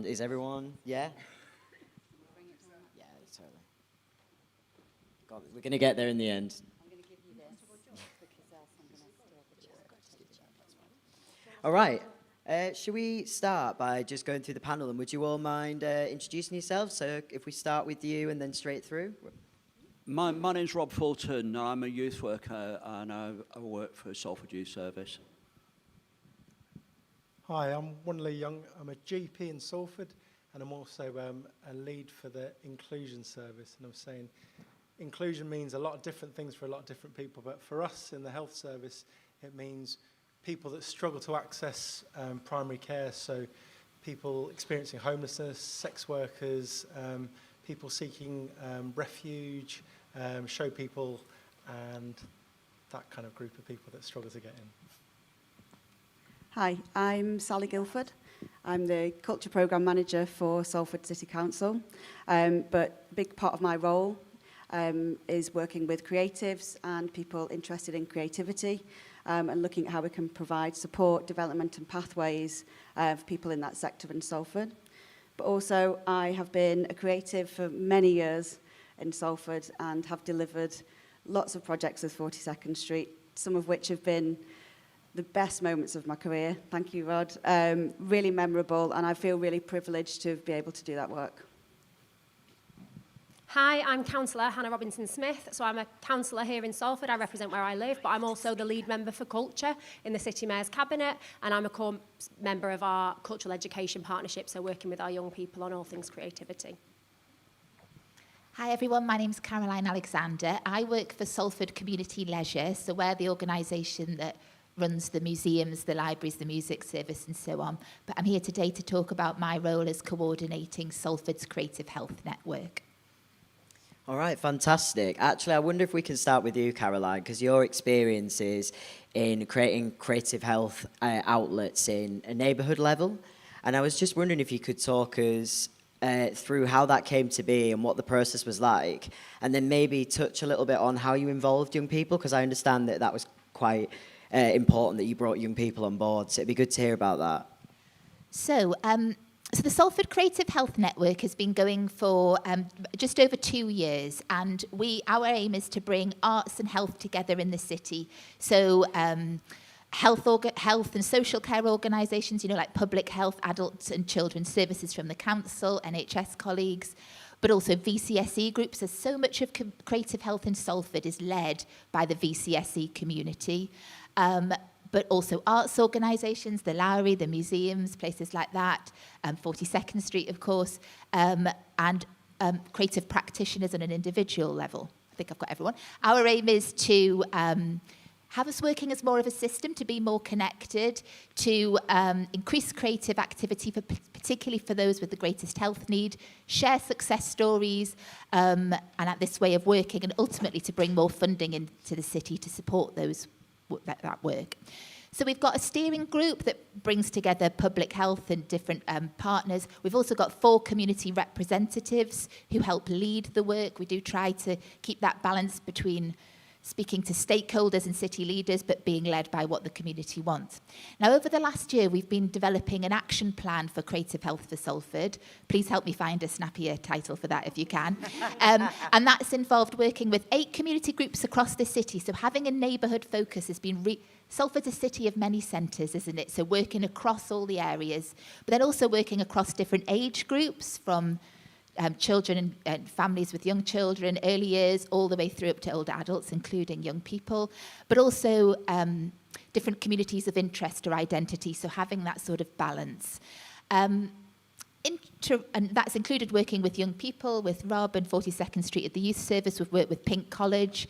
Is everyone? Yeah? Yeah, totally. God, we're going to get there in the end. I'm going to give you this because else I'm going to steal the All right. Should we start by just going through the panel? And would you all mind introducing yourselves? So if we start with you and then straight through. My name's Rob Fulton. I'm a youth worker and I work for Salford Youth Service. Hi, I'm Lee Young. I'm a GP in Salford, and I'm also a lead for the inclusion service. And I'm saying inclusion means a lot of different things for a lot of different people, but for us in the health service, it means people that struggle to access primary care, so people experiencing homelessness, sex workers, people seeking refuge, show people, and that kind of group of people that struggle to get in. Hi, I'm Sally Guilford. I'm the Culture Programme Manager for Salford City Council, but a big part of my role is working with creatives and people interested in creativity and looking at how we can provide support, development and pathways for people in that sector in Salford. But also I have been a creative for many years in Salford and have delivered lots of projects with 42nd Street, some of which have been the best moments of my career. Thank you, Rod. Really memorable, and I feel really privileged to be able to do that work. Hi, I'm Councillor Hannah Robinson-Smith. So I'm a councillor here in Salford. I represent where I live, but I'm also the lead member for culture in the City Mayor's Cabinet, and I'm a core member of our cultural education partnership, so working with our young people on all things creativity. Hi everyone, my name's Caroline Alexander. I work for Salford Community Leisure, so we're the organisation that runs the museums, the libraries, the music service and so on. But I'm here today to talk about my role as coordinating Salford's Creative Health Network. All right, fantastic. Actually, I wonder if we can start with you, Caroline, because your experiences in creating creative health outlets in a neighbourhood level. And I was just wondering if you could talk us through how that came to be and what the process was like, and then maybe touch a little bit on how you involved young people, because I understand that that was quite important that you brought young people on board. So it'd be good to hear about that. So the Salford Creative Health Network has been going for just over 2 years, and our aim is to bring arts and health together in the city. So health and social care organisations, like public health, adults and children's services from the council, NHS colleagues, but also VCSE groups, as so much of creative health in Salford is led by the VCSE community. But also arts organisations, the Lowry, the museums, places like that, 42nd Street, of course, and creative practitioners on an individual level. I think I've got everyone. Our aim is to have us working as more of a system, to be more connected, to increase creative activity, particularly for those with the greatest health need, share success stories, and at this way of working, and ultimately to bring more funding into the city to support that work. So we've got a steering group that brings together public health and different partners. We've also got 4 community representatives who help lead the work. We do try to keep that balance between speaking to stakeholders and city leaders, but being led by what the community wants. Now, over the last year, we've been developing an action plan for creative health for Salford. Please help me find a snappier title for that if you can. And that's involved working with 8 community groups across the city. So having a neighbourhood focus has been Salford's a city of many centres, isn't it? So working across all the areas, but then also working across different age groups, from children and families with young children, early years, all the way through up to older adults, including young people, but also different communities of interest or identity, so having that sort of balance. And that's included working with young people, with Rob and 42nd Street at the Youth Service. We've worked with Pink College.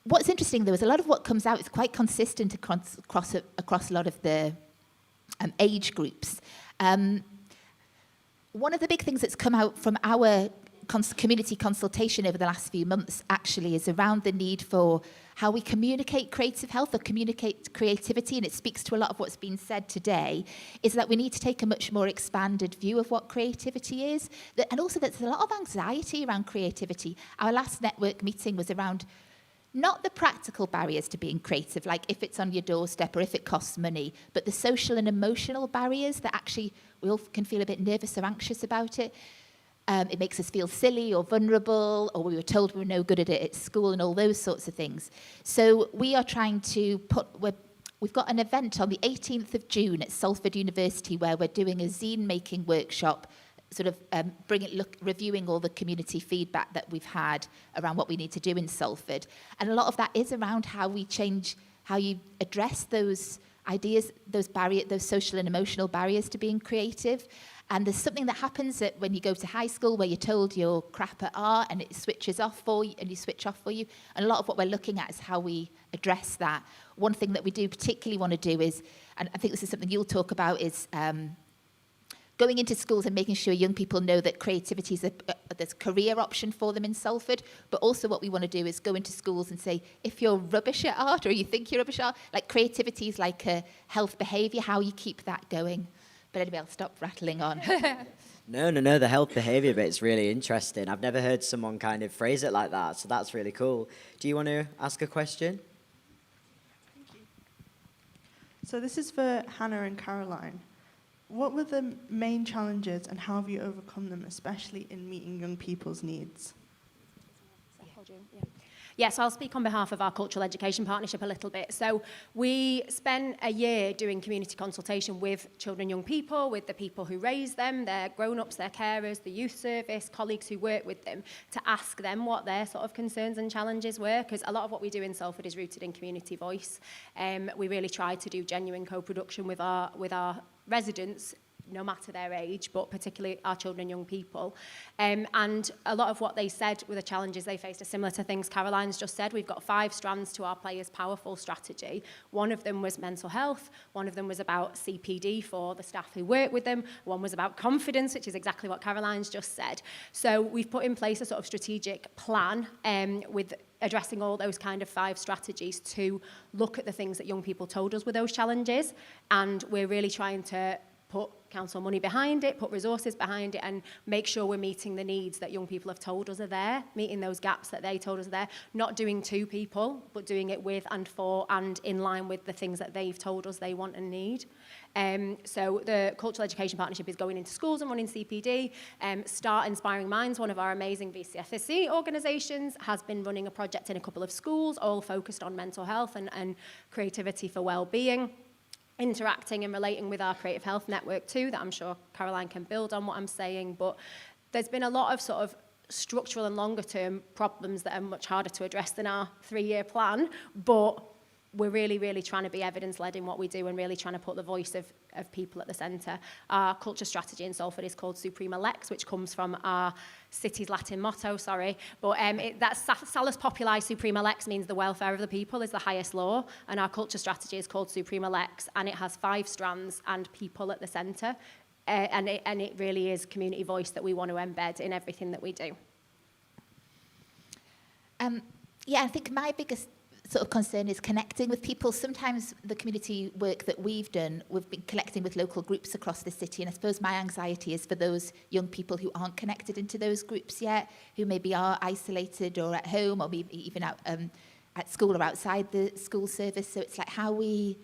What's interesting, though, is a lot of what comes out is quite consistent across a lot of the age groups. One of the big things that's come out from our community consultation over the last few months actually is around the need for how we communicate creative health or communicate creativity, and it speaks to a lot of what's been said today, is that we need to take a much more expanded view of what creativity is, and also there's a lot of anxiety around creativity. Our last network meeting was around not the practical barriers to being creative, like if it's on your doorstep or if it costs money, but the social and emotional barriers that actually we all can feel a bit nervous or anxious about it. It makes us feel silly or vulnerable, or we were told we were no good at it at school and all those sorts of things. So we are trying to we've got an event on the 18th of June at Salford University where we're doing a zine making workshop, sort of reviewing all the community feedback that we've had around what we need to do in Salford. And a lot of that is around how we change, how you address those ideas, those social and emotional barriers to being creative. And there's something that happens when you go to high school where you're told you're crap at art and it switches off for you and you switch off for you. And a lot of what we're looking at is how we address that. One thing that we do particularly want to do is, and I think this is something you'll talk about, is going into schools and making sure young people know that creativity is there's a career option for them in Salford. But also what we want to do is go into schools and say, if you're rubbish at art or you think you're rubbish at art, like creativity is like a health behaviour, how you keep that going. But anyway, I'll stop rattling on. No, the health behaviour bit's really interesting. I've never heard someone kind of phrase it like that, so that's really cool. Do you want to ask a question? Thank you. So this is for Hannah and Caroline. What were the main challenges and how have you overcome them, especially in meeting young people's needs? Yes, I'll speak on behalf of our Cultural Education Partnership a little bit. So we spent a year doing community consultation with children and young people, with the people who raise them, their grown-ups, their carers, the youth service, colleagues who work with them, to ask them what their sort of concerns and challenges were, because a lot of what we do in Salford is rooted in community voice. We really try to do genuine co-production with our residents, no matter their age, but particularly our children and young people. And a lot of what they said were the challenges they faced are similar to things Caroline's just said. We've got 5 strands to our Players Powerful strategy. One of them was mental health. One of them was about CPD for the staff who work with them. One was about confidence, which is exactly what Caroline's just said. So we've put in place a sort of strategic plan with addressing all those kind of 5 strategies to look at the things that young people told us were those challenges. And we're really trying to put council money behind it, put resources behind it, and make sure we're meeting the needs that young people have told us are there, meeting those gaps that they told us are there, not doing to people, but doing it with and for and in line with the things that they've told us they want and need. So the Cultural Education Partnership is going into schools and running CPD. Start Inspiring Minds, one of our amazing VCFSC organisations, has been running a project in a couple of schools, all focused on mental health and creativity for well-being. Interacting and relating with our creative health network too, that I'm sure Caroline can build on what I'm saying, but there's been a lot of sort of structural and longer term problems that are much harder to address than our 3-year plan, but we're really, really trying to be evidence-led in what we do and really trying to put the voice of people at the centre. Our culture strategy in Salford is called Suprema Lex, which comes from our city's Latin motto, but that's Salus Populi Suprema Lex means the welfare of the people is the highest law, and our culture strategy is called Suprema Lex, and it has 5 strands and people at the centre, and it really is community voice that we want to embed in everything that we do. I think my biggest sort of concern is connecting with people. Sometimes the community work that we've done, we've been connecting with local groups across the city, and I suppose my anxiety is for those young people who aren't connected into those groups yet, who maybe are isolated or at home or maybe even out at school or outside the school service. So it's like how we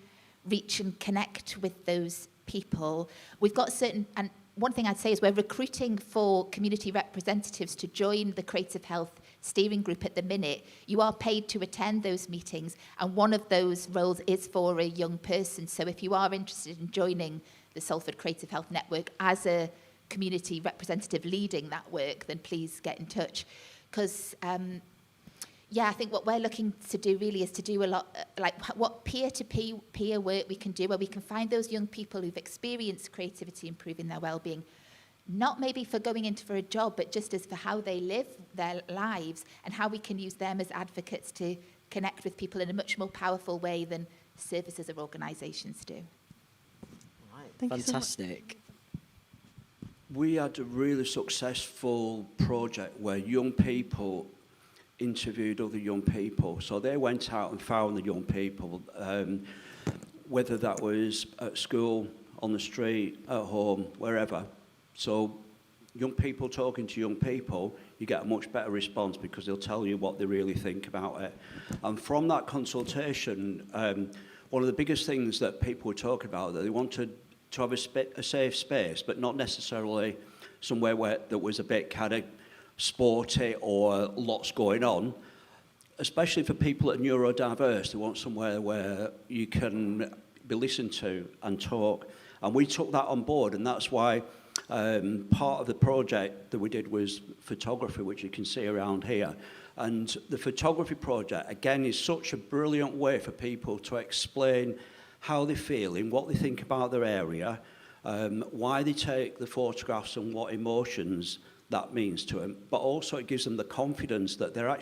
reach and connect with those people. We've got and one thing I'd say is we're recruiting for community representatives to join the Creative Health Steering Group at the minute. You are paid to attend those meetings, and one of those roles is for a young person. So if you are interested in joining the Salford Creative Health Network as a community representative leading that work, then please get in touch. Because, I think what we're looking to do really is to do a lot, like what peer-to-peer work we can do, where we can find those young people who've experienced creativity improving their well-being, not maybe for going into for a job, but just as for how they live their lives and how we can use them as advocates to connect with people in a much more powerful way than services or organisations do. Right. Fantastic. We had a really successful project where young people interviewed other young people. So they went out and found the young people, whether that was at school, on the street, at home, wherever. So young people talking to young people, you get a much better response because they'll tell you what they really think about it. And from that consultation, one of the biggest things that people were talking about, that they wanted to have a safe space, but not necessarily somewhere where that was a bit kind of sporty or lots going on, especially for people that are neurodiverse. They want somewhere where you can be listened to and talk. And we took that on board, and that's why part of the project that we did was photography, which you can see around here. And the photography project, again, is such a brilliant way for people to explain how they're feeling, what they think about their area, why they take the photographs and what emotions that means to them. But also it gives them the confidence that they're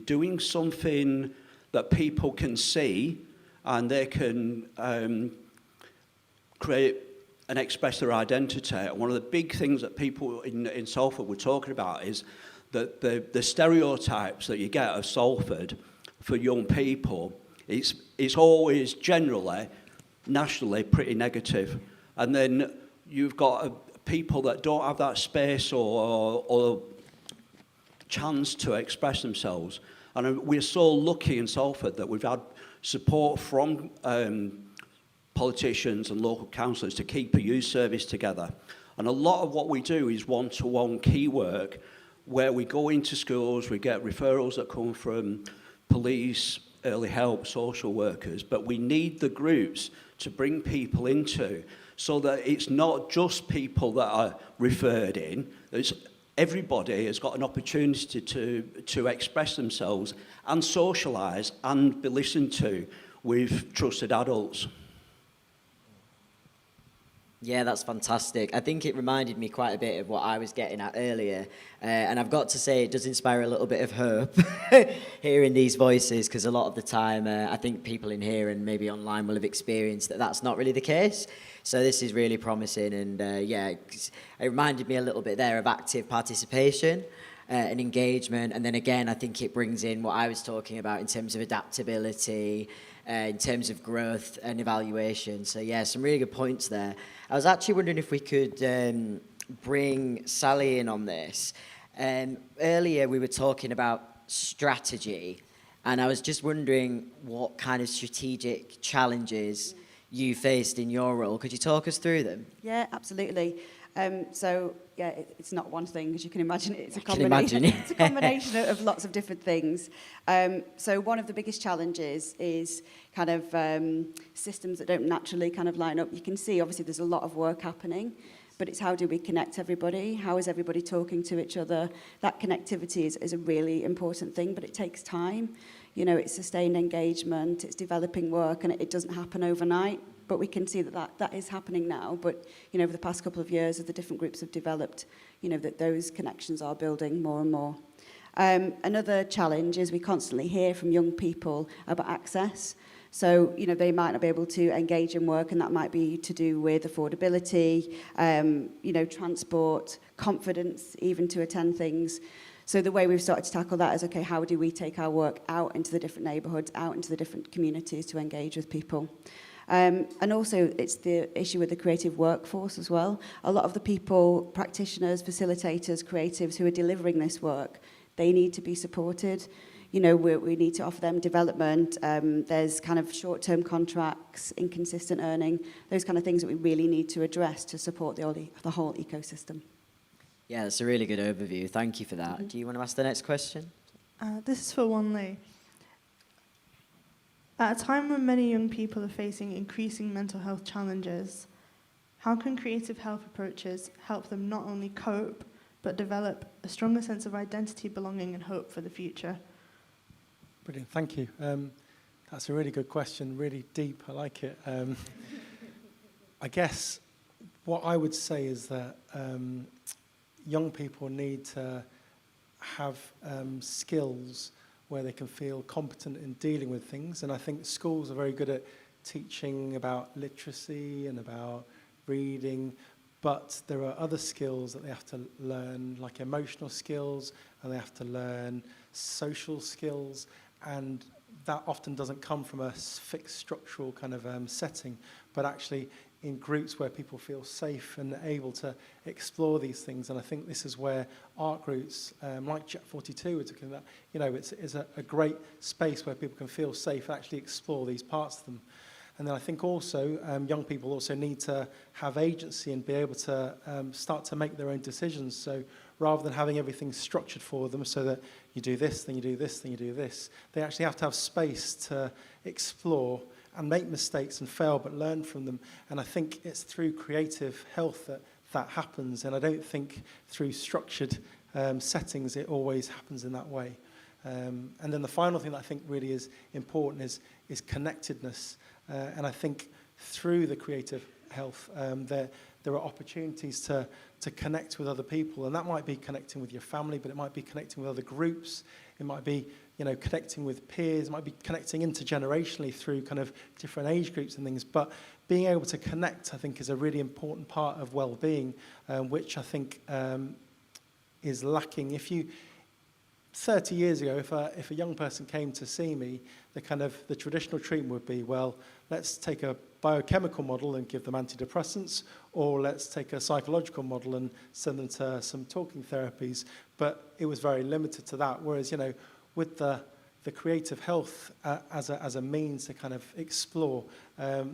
doing something that people can see, and they can create and express their identity. And one of the big things that people in Salford were talking about is that the stereotypes that you get of Salford for young people, it's always generally, nationally, pretty negative. And then you've got people that don't have that space or chance to express themselves. And we're so lucky in Salford that we've had support from politicians and local councillors to keep a youth service together. And a lot of what we do is one-to-one key work, where we go into schools, we get referrals that come from police, early help, social workers, but we need the groups to bring people into, so that it's not just people that are referred in. Everybody has got an opportunity to express themselves and socialise and be listened to with trusted adults. Yeah, that's fantastic. I think it reminded me quite a bit of what I was getting at earlier. And I've got to say, it does inspire a little bit of hope hearing these voices, because a lot of the time, I think people in here and maybe online will have experienced that that's not really the case. So this is really promising. And it reminded me a little bit there of active participation and engagement. And then again, I think it brings in what I was talking about in terms of adaptability, in terms of growth and evaluation. So yeah, some really good points there. I was actually wondering if we could bring Sally in on this. Earlier we were talking about strategy, and I was just wondering what kind of strategic challenges you faced in your role. Could you talk us through them? Yeah, absolutely. It's not one thing, as you can imagine. It's a combination of lots of different things. So one of the biggest challenges is kind of systems that don't naturally kind of line up. You can see, obviously, there's a lot of work happening, but it's how do we connect everybody? How is everybody talking to each other? That connectivity is a really important thing, but it takes time. You know, it's sustained engagement, it's developing work, and it doesn't happen overnight. But we can see that is happening now. But, you know, over the past couple of years, as the different groups have developed, you know, that those connections are building more and more. Another challenge is we constantly hear from young people about access. So, you know, they might not be able to engage in work, and that might be to do with affordability, you know, transport, confidence, even to attend things. So the way we've started to tackle that is, okay, how do we take our work out into the different neighbourhoods, out into the different communities to engage with people? And also, it's the issue with the creative workforce as well. A lot of the people, practitioners, facilitators, creatives who are delivering this work, they need to be supported. You know, we need to offer them development. There's kind of short-term contracts, inconsistent earning, those kind of things that we really need to address to support the whole ecosystem. Yeah, that's a really good overview. Thank you for that. Mm-hmm. Do you want to ask the next question? This is for Wanley. At a time when many young people are facing increasing mental health challenges, How can creative health approaches help them not only cope, but develop a stronger sense of identity, belonging, and hope for the future? Brilliant, thank you. That's a really good question, really deep, I like it. I guess what I would say is that young people need to have skills where they can feel competent in dealing with things, and I think schools are very good at teaching about literacy and about reading, but there are other skills that they have to learn, like emotional skills, and they have to learn social skills, and that often doesn't come from a fixed structural kind of setting, but actually in groups where people feel safe and able to explore these things. And I think this is where art groups like Jet 42 are talking about, you know, it's a great space where people can feel safe and actually explore these parts of them. And then I think also young people also need to have agency and be able to start to make their own decisions. So rather than having everything structured for them so that you do this, then you do this, then you do this, they actually have to have space to explore and make mistakes and fail, but learn from them. And I think it's through creative health that happens. And I don't think through structured settings it always happens in that way. And then the final thing that I think really is important is connectedness. And I think through the creative health, there are opportunities to connect with other people, and that might be connecting with your family, but it might be connecting with other groups. It might be, you know, connecting with peers. It might be connecting intergenerationally through kind of different age groups and things. But being able to connect, I think, is a really important part of well-being, which I think is lacking. 30 years ago, if a young person came to see me, the traditional treatment would be, well, let's take a biochemical model and give them antidepressants, or let's take a psychological model and send them to some talking therapies. But it was very limited to that. Whereas, you know, with the creative health as a means to kind of explore,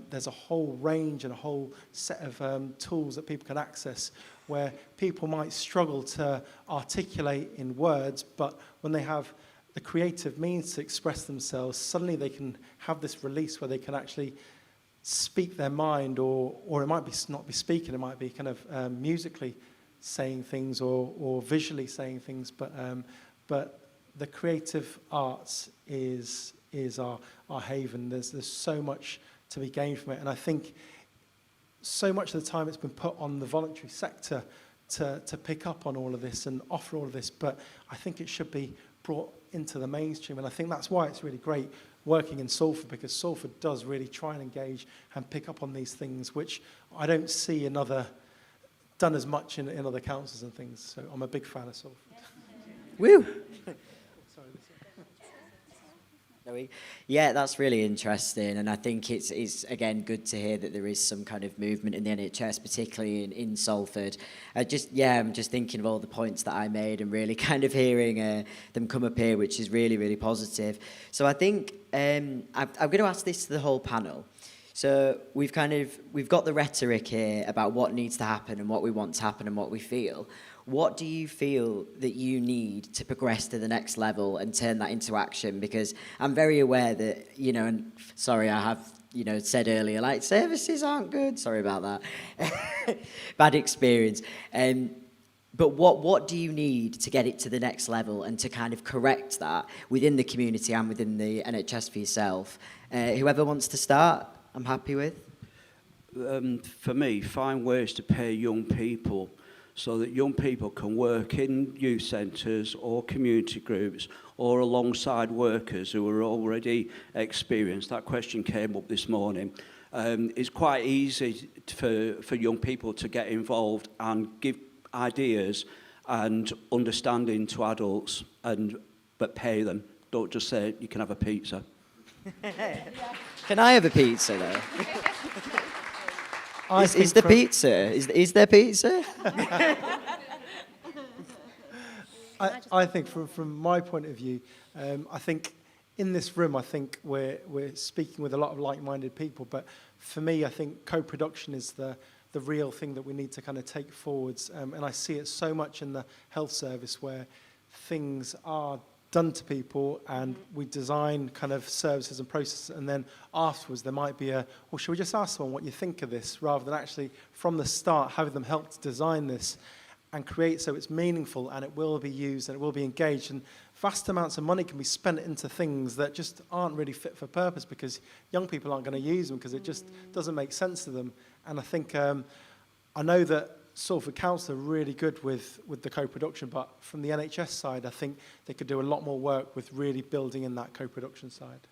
there's a whole range and a whole set of tools that people can access, where people might struggle to articulate in words, but when they have the creative means to express themselves, suddenly they can have this release where they can actually speak their mind, or it might be not be speaking, it might be kind of musically saying things or visually saying things, but the creative arts is our haven. There's so much to be gained from it, and I think so much of the time it's been put on the voluntary sector to pick up on all of this and offer all of this, but I think it should be brought into the mainstream, and I think that's why it's really great working in Salford, because Salford does really try and engage and pick up on these things, which I don't see done as much in other councils and things, so I'm a big fan of Salford. Woo! Yeah, that's really interesting, and I think it's again good to hear that there is some kind of movement in the NHS, particularly in Salford. I'm just thinking of all the points that I made and really kind of hearing them come up here, which is really, really positive. So I think I'm going to ask this to the whole panel. So we've got the rhetoric here about what needs to happen and what we want to happen and what we feel. What do you feel that you need to progress to the next level and turn that into action? Because I'm very aware that, you know, and sorry, I have, you know, said earlier, like, services aren't good. Sorry about that. Bad experience. But what do you need to get it to the next level and to kind of correct that within the community and within the NHS for yourself? Whoever wants to start, I'm happy with. For me, find ways to pay young people so that young people can work in youth centres or community groups or alongside workers who are already experienced. That question came up this morning. It's quite easy for young people to get involved and give ideas and understanding to adults, but pay them. Don't just say you can have a pizza. Can I have a pizza though? Is there pizza? Is there pizza? I think from my point of view, I think in this room, I think we're speaking with a lot of like-minded people. But for me, I think co-production is the real thing that we need to kind of take forwards. And I see it so much in the health service where things are done to people, and we design kind of services and processes, and then afterwards there might be well, should we just ask someone what you think of this, rather than actually from the start having them help to design this and create so it's meaningful and it will be used and it will be engaged. And vast amounts of money can be spent into things that just aren't really fit for purpose because young people aren't going to use them because it just doesn't make sense to them. And I think, I know that Salford Council are really good with the co-production, but from the NHS side, I think they could do a lot more work with really building in that co-production side.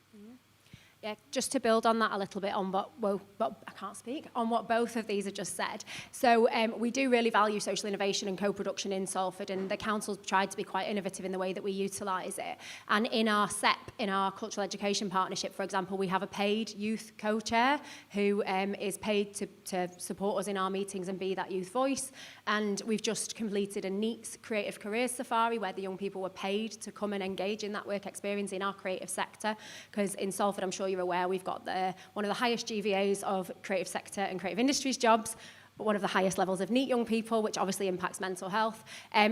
Yeah, just to build on that a little bit on I can't speak, on what both of these have just said. So we do really value social innovation and co-production in Salford, and the council's tried to be quite innovative in the way that we utilise it. And in our SEP, in our cultural education partnership, for example, we have a paid youth co-chair who is paid to support us in our meetings and be that youth voice. And we've just completed a neat creative careers safari where the young people were paid to come and engage in that work experience in our creative sector, because in Salford, I'm sure you're aware, we've got one of the highest GVAs of creative sector and creative industries jobs, but one of the highest levels of NEET young people, which obviously impacts mental health.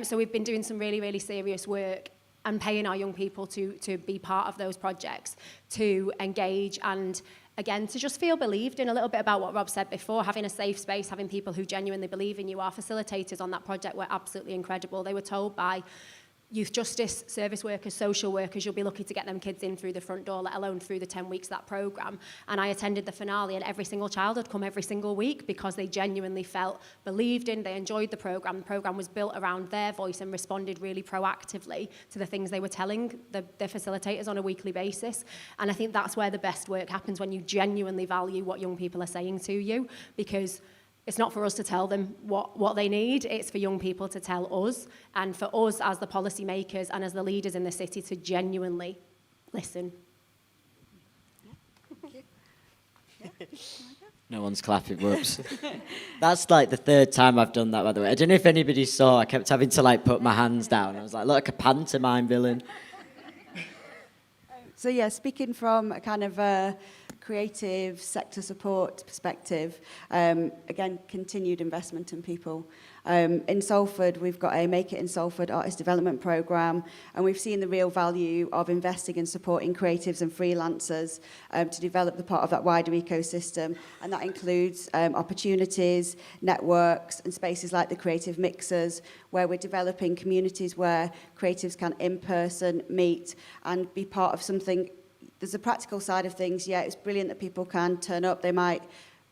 So we've been doing some really, really serious work and paying our young people to be part of those projects, to engage and, again, to just feel believed in. A little bit about what Rob said before, having a safe space, having people who genuinely believe in you. Our facilitators on that project were absolutely incredible. They were told by youth justice service workers, social workers, you'll be lucky to get them kids in through the front door, let alone through the 10 weeks of that programme. And I attended the finale, and every single child had come every single week because they genuinely felt believed in, they enjoyed the programme. The programme was built around their voice and responded really proactively to the things they were telling the facilitators on a weekly basis. And I think that's where the best work happens, when you genuinely value what young people are saying to you, because it's not for us to tell them what they need, it's for young people to tell us, and for us as the policy makers and as the leaders in the city to genuinely listen. No one's clapping, whoops. That's like the third time I've done that, by the way. I don't know if anybody saw, I kept having to like put my hands down. I was like a pantomime So yeah, speaking from a kind of creative sector support perspective, again, continued investment in people. In Salford, we've got a Make It in Salford artist development programme, and we've seen the real value of investing and supporting creatives and freelancers to develop the part of that wider ecosystem, and that includes opportunities, networks, and spaces like the Creative Mixers, where we're developing communities where creatives can in person meet and be part of something. There's a practical side of things. Yeah, it's brilliant that people can turn up. They might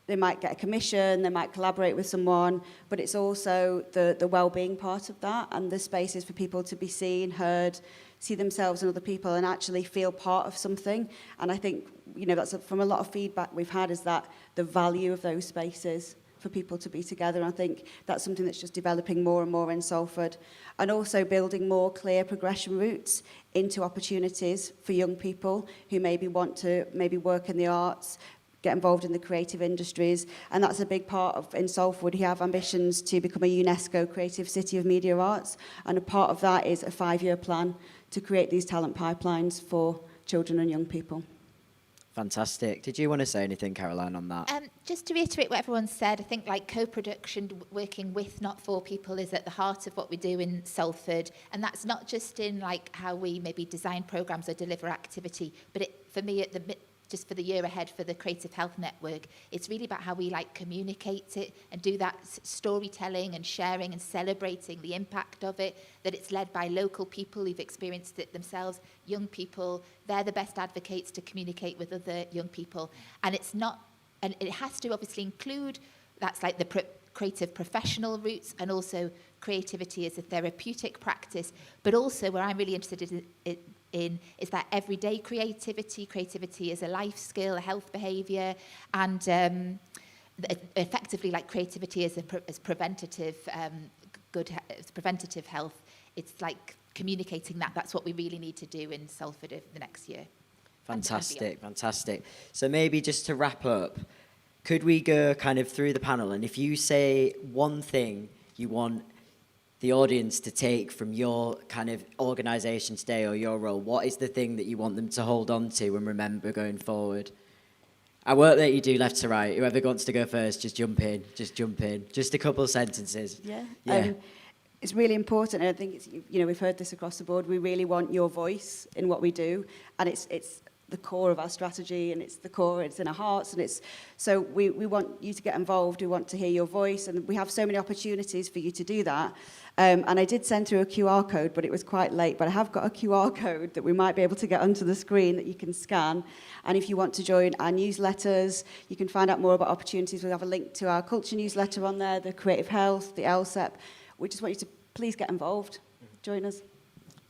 get a commission, they might collaborate with someone, but it's also the well-being part of that, and the spaces for people to be seen, heard, see themselves and other people, and actually feel part of something. And I think, that's from a lot of feedback we've had, is that the value of those spaces for people to be together. And I think that's something that's just developing more and more in Salford. And also building more clear progression routes into opportunities for young people who maybe want to work in the arts, get involved in the creative industries. And that's a big part of, in Salford, we have ambitions to become a UNESCO Creative City of Media Arts. And a part of that is a 5-year plan to create these talent pipelines for children and young people. Fantastic. Did you want to say anything, Caroline, on that? Just to reiterate what everyone said, I think like co-production, working with, not for people, is at the heart of what we do in Salford. And that's not just in like how we maybe design programmes or deliver activity, but for me, just for the year ahead for the Creative Health Network, it's really about how we like communicate it and do that storytelling and sharing and celebrating the impact of it, that it's led by local people who've experienced it themselves, young people. They're the best advocates to communicate with other young people. And it has to obviously include, that's like the creative professional roots, and also creativity as a therapeutic practice, but also where I'm really interested in is that everyday creativity as a life skill, a health behaviour, and effectively like creativity as preventative preventative health. It's like communicating that's what we really need to do in Salford over the next year. Fantastic. So maybe just to wrap up, could we go kind of through the panel, and if you say one thing you want the audience to take from your kind of organisation today or your role, what is the thing that you want them to hold on to and remember going forward? I won't let you do left to right. Whoever wants to go first, just jump in. Just a couple of sentences. Yeah. it's really important, and I think it's, you know, we've heard this across the board. We really want your voice in what we do, and it's the core of our strategy, and it's the core, it's in our hearts, and it's so we want you to get involved. We want to hear your voice, and we have so many opportunities for you to do that. And I did send through a QR code, but it was quite late. But I have got a QR code that we might be able to get onto the screen that you can scan. And if you want to join our newsletters, you can find out more about opportunities. We'll have a link to our culture newsletter on there, the Creative Health, the LSEP. We just want you to please get involved. Join us.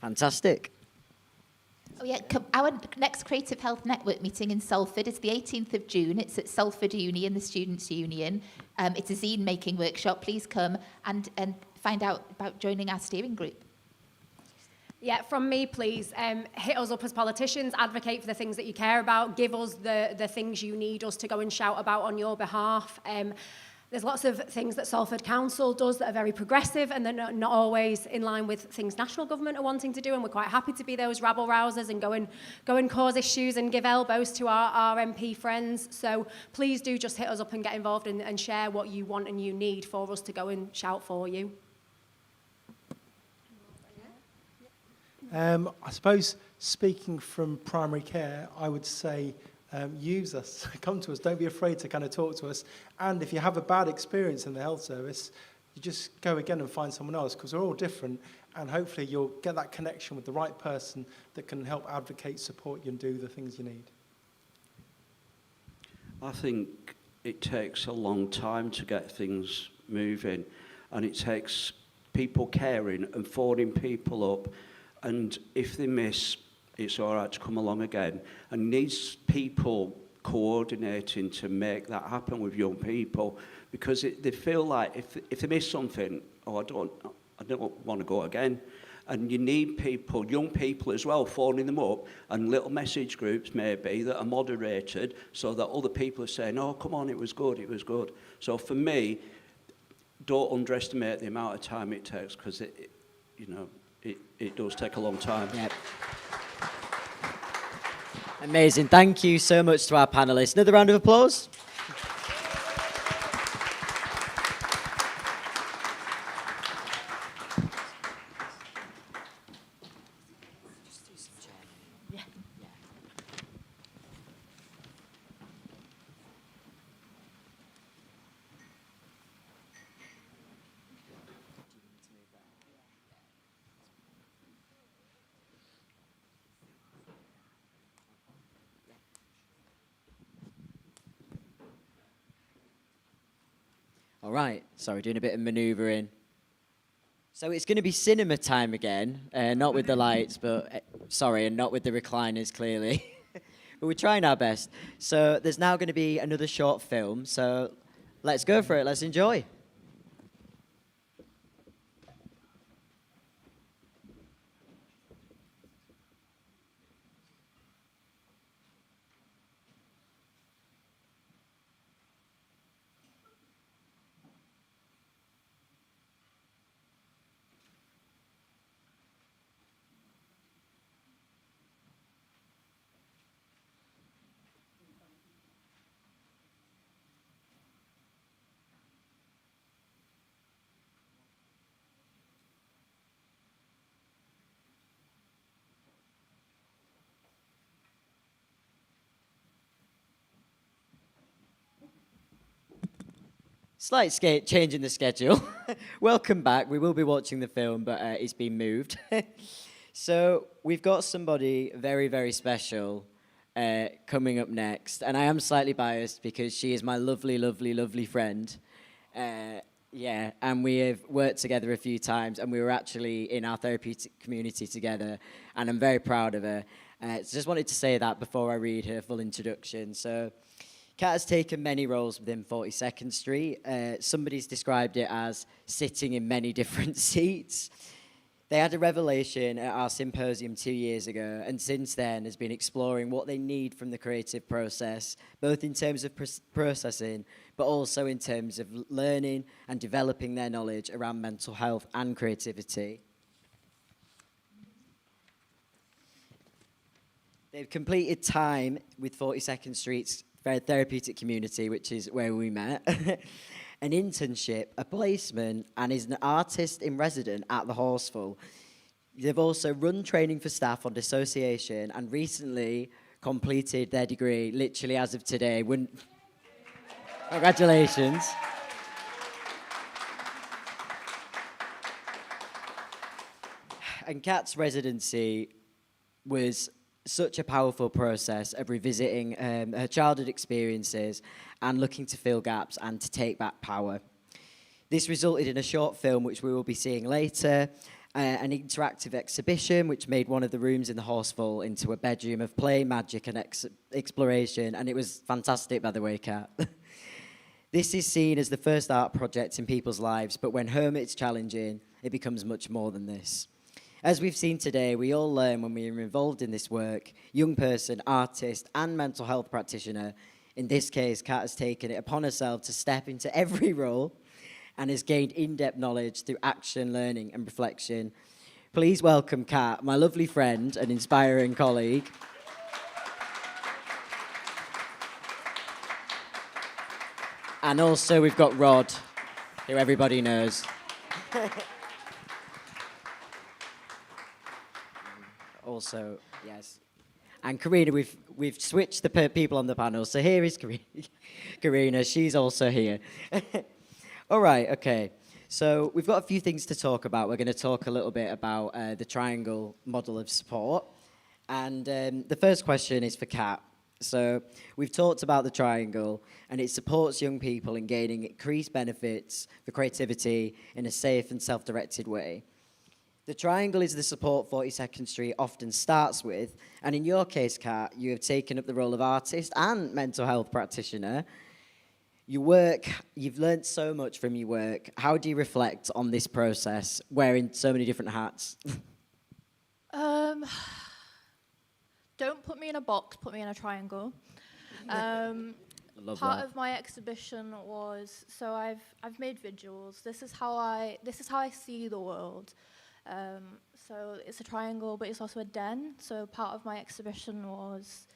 Fantastic. Oh yeah, our next Creative Health Network meeting in Salford is the 18th of June. It's at Salford Uni and the Students' Union. It's a zine making workshop. Please come and find out about joining our steering group. Yeah, from me, please, hit us up as politicians, advocate for the things that you care about, give us the things you need us to go and shout about on your behalf. There's lots of things that Salford Council does that are very progressive, and they're not always in line with things national government are wanting to do, and we're quite happy to be those rabble-rousers and go and cause issues and give elbows to our MP friends. So please do just hit us up and get involved and share what you want and you need for us to go and shout for you. I suppose, speaking from primary care, I would say use us, come to us, don't be afraid to kind of talk to us. And if you have a bad experience in the health service, you just go again and find someone else, because we're all different, and hopefully you'll get that connection with the right person that can help advocate, support you, and do the things you need. I think it takes a long time to get things moving, and it takes people caring and phoning people up, and if they miss, it's all right to come along again. And needs people coordinating to make that happen with young people, because they feel like if they miss something, oh, I don't want to go again. And you need people, young people as well, phoning them up, and little message groups maybe that are moderated so that other people are saying, oh, come on, it was good, it was good. So for me, don't underestimate the amount of time it takes, because it does take a long time. Yep. Amazing. Thank you so much to our panellists. Another round of applause. All right, sorry, doing a bit of manoeuvring. So it's going to be cinema time again, not with the lights, but sorry, and not with the recliners, clearly. But we're trying our best. So there's now going to be another short film, so let's go for it, let's enjoy. Slight change in the schedule. Welcome back. We will be watching the film, but it's been moved. So we've got somebody very, very special coming up next. And I am slightly biased because she is my lovely, lovely, lovely friend. Yeah, and we have worked together a few times, and we were actually in our therapeutic community together, and I'm very proud of her. So just wanted to say that before I read her full introduction. So Kat has taken many roles within 42nd Street. Somebody's described it as sitting in many different seats. They had a revelation at our Symposium 2 years ago, and since then has been exploring what they need from the creative process, both in terms of processing, but also in terms of learning and developing their knowledge around mental health and creativity. They've completed time with 42nd Street's therapeutic community, which is where we met. an internship, a placement, and is an artist in resident at the Horsfall. They've also run training for staff on dissociation and recently completed their degree, literally as of today. Congratulations. And Kat's residency was such a powerful process of revisiting her childhood experiences and looking to fill gaps and to take back power. This resulted in a short film, which we will be seeing later, an interactive exhibition, which made one of the rooms in the Horsfall into a bedroom of play, magic, and exploration, and it was fantastic, by the way, Kat. This is seen as the first art project in people's lives, but when home it's challenging, it becomes much more than this. As we've seen today, we all learn when we are involved in this work, young person, artist, and mental health practitioner. In this case, Kat has taken it upon herself to step into every role and has gained in-depth knowledge through action, learning, and reflection. Please welcome Kat, my lovely friend and inspiring colleague. And also we've got Rod, who everybody knows. Also, yes. And Karina, we've switched the people on the panel. So here is Karina. She's also here. All right, okay. So we've got a few things to talk about. We're going to talk a little bit about the triangle model of support. And the first question is for Kat. So we've talked about the triangle, and it supports young people in gaining increased benefits for creativity in a safe and self-directed way. The triangle is the support 42nd Street often starts with, and in your case, Kat, you have taken up the role of artist and mental health practitioner. Your work, you've learned so much from your work. How do you reflect on this process, wearing so many different hats? Don't put me in a box, put me in a triangle. Part of my exhibition was, so I've made visuals. This is how I see the world. So it's a triangle, but it's also a den. So part of my exhibition was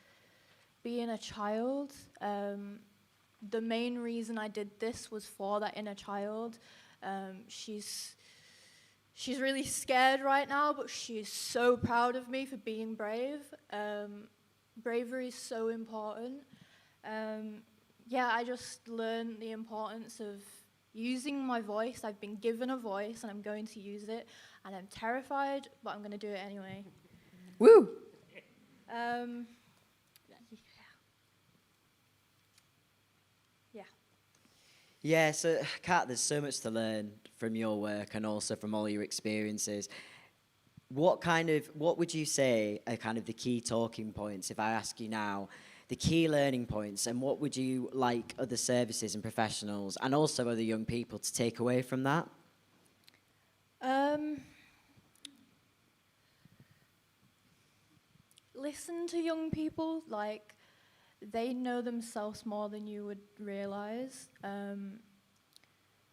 being a child. The main reason I did this was for that inner child. She's really scared right now, but she's so proud of me for being brave. Bravery is so important. I just learned the importance of using my voice. I've been given a voice, and I'm going to use it. And I'm terrified, but I'm going to do it anyway. Woo! Yeah, so Kat, there's so much to learn from your work and also from all your experiences. What would you say are kind of the key talking points, if I ask you now, the key learning points, and what would you like other services and professionals and also other young people to take away from that? Listen to young people, like, they know themselves more than you would realize.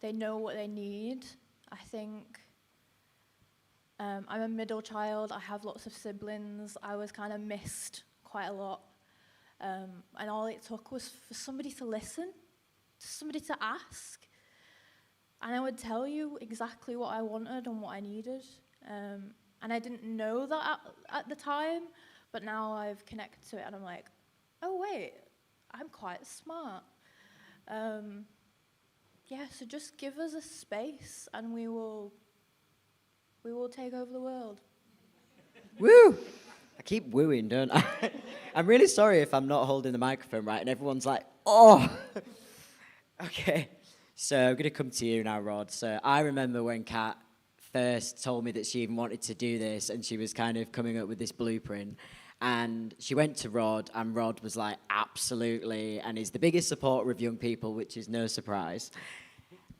They know what they need. I think I'm a middle child. I have lots of siblings. I was kind of missed quite a lot. And all it took was for somebody to listen, somebody to ask. And I would tell you exactly what I wanted and what I needed. And I didn't know that at the time, but now I've connected to it and I'm like, oh wait, I'm quite smart. So just give us a space and we will take over the world. Woo! I keep wooing, don't I? I'm really sorry if I'm not holding the microphone right and everyone's like, oh! Okay, so I'm going to come to you now, Rod. So I remember when Kat first told me that she even wanted to do this and she was kind of coming up with this blueprint. And she went to Rod, and Rod was like, absolutely, and is the biggest supporter of young people, which is no surprise.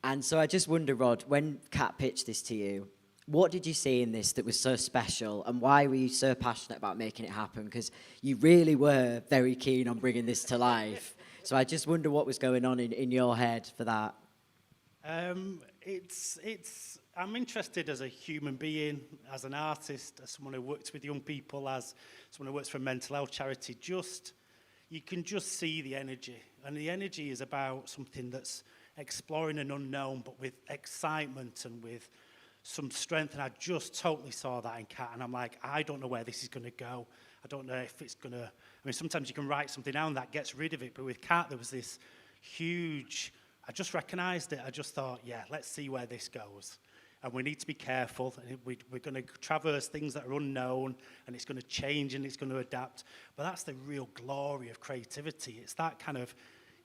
And so I just wonder, Rod, when Kat pitched this to you, what did you see in this that was so special, and why were you so passionate about making it happen? Because you really were very keen on bringing this to life. So I just wonder what was going on in your head for that. I'm interested as a human being, as an artist, as someone who works with young people, as someone who works for a mental health charity. You can just see the energy, and the energy is about something that's exploring an unknown, but with excitement and with some strength. And I just totally saw that in Kat, and I'm like, I don't know where this is going to go. I don't know if it's going to, I mean, sometimes you can write something down that gets rid of it, but with Kat, there was this huge, I just recognised it. I just thought, yeah, let's see where this goes. And we need to be careful. And we're going to traverse things that are unknown, and it's going to change and it's going to adapt. But that's the real glory of creativity. It's that kind of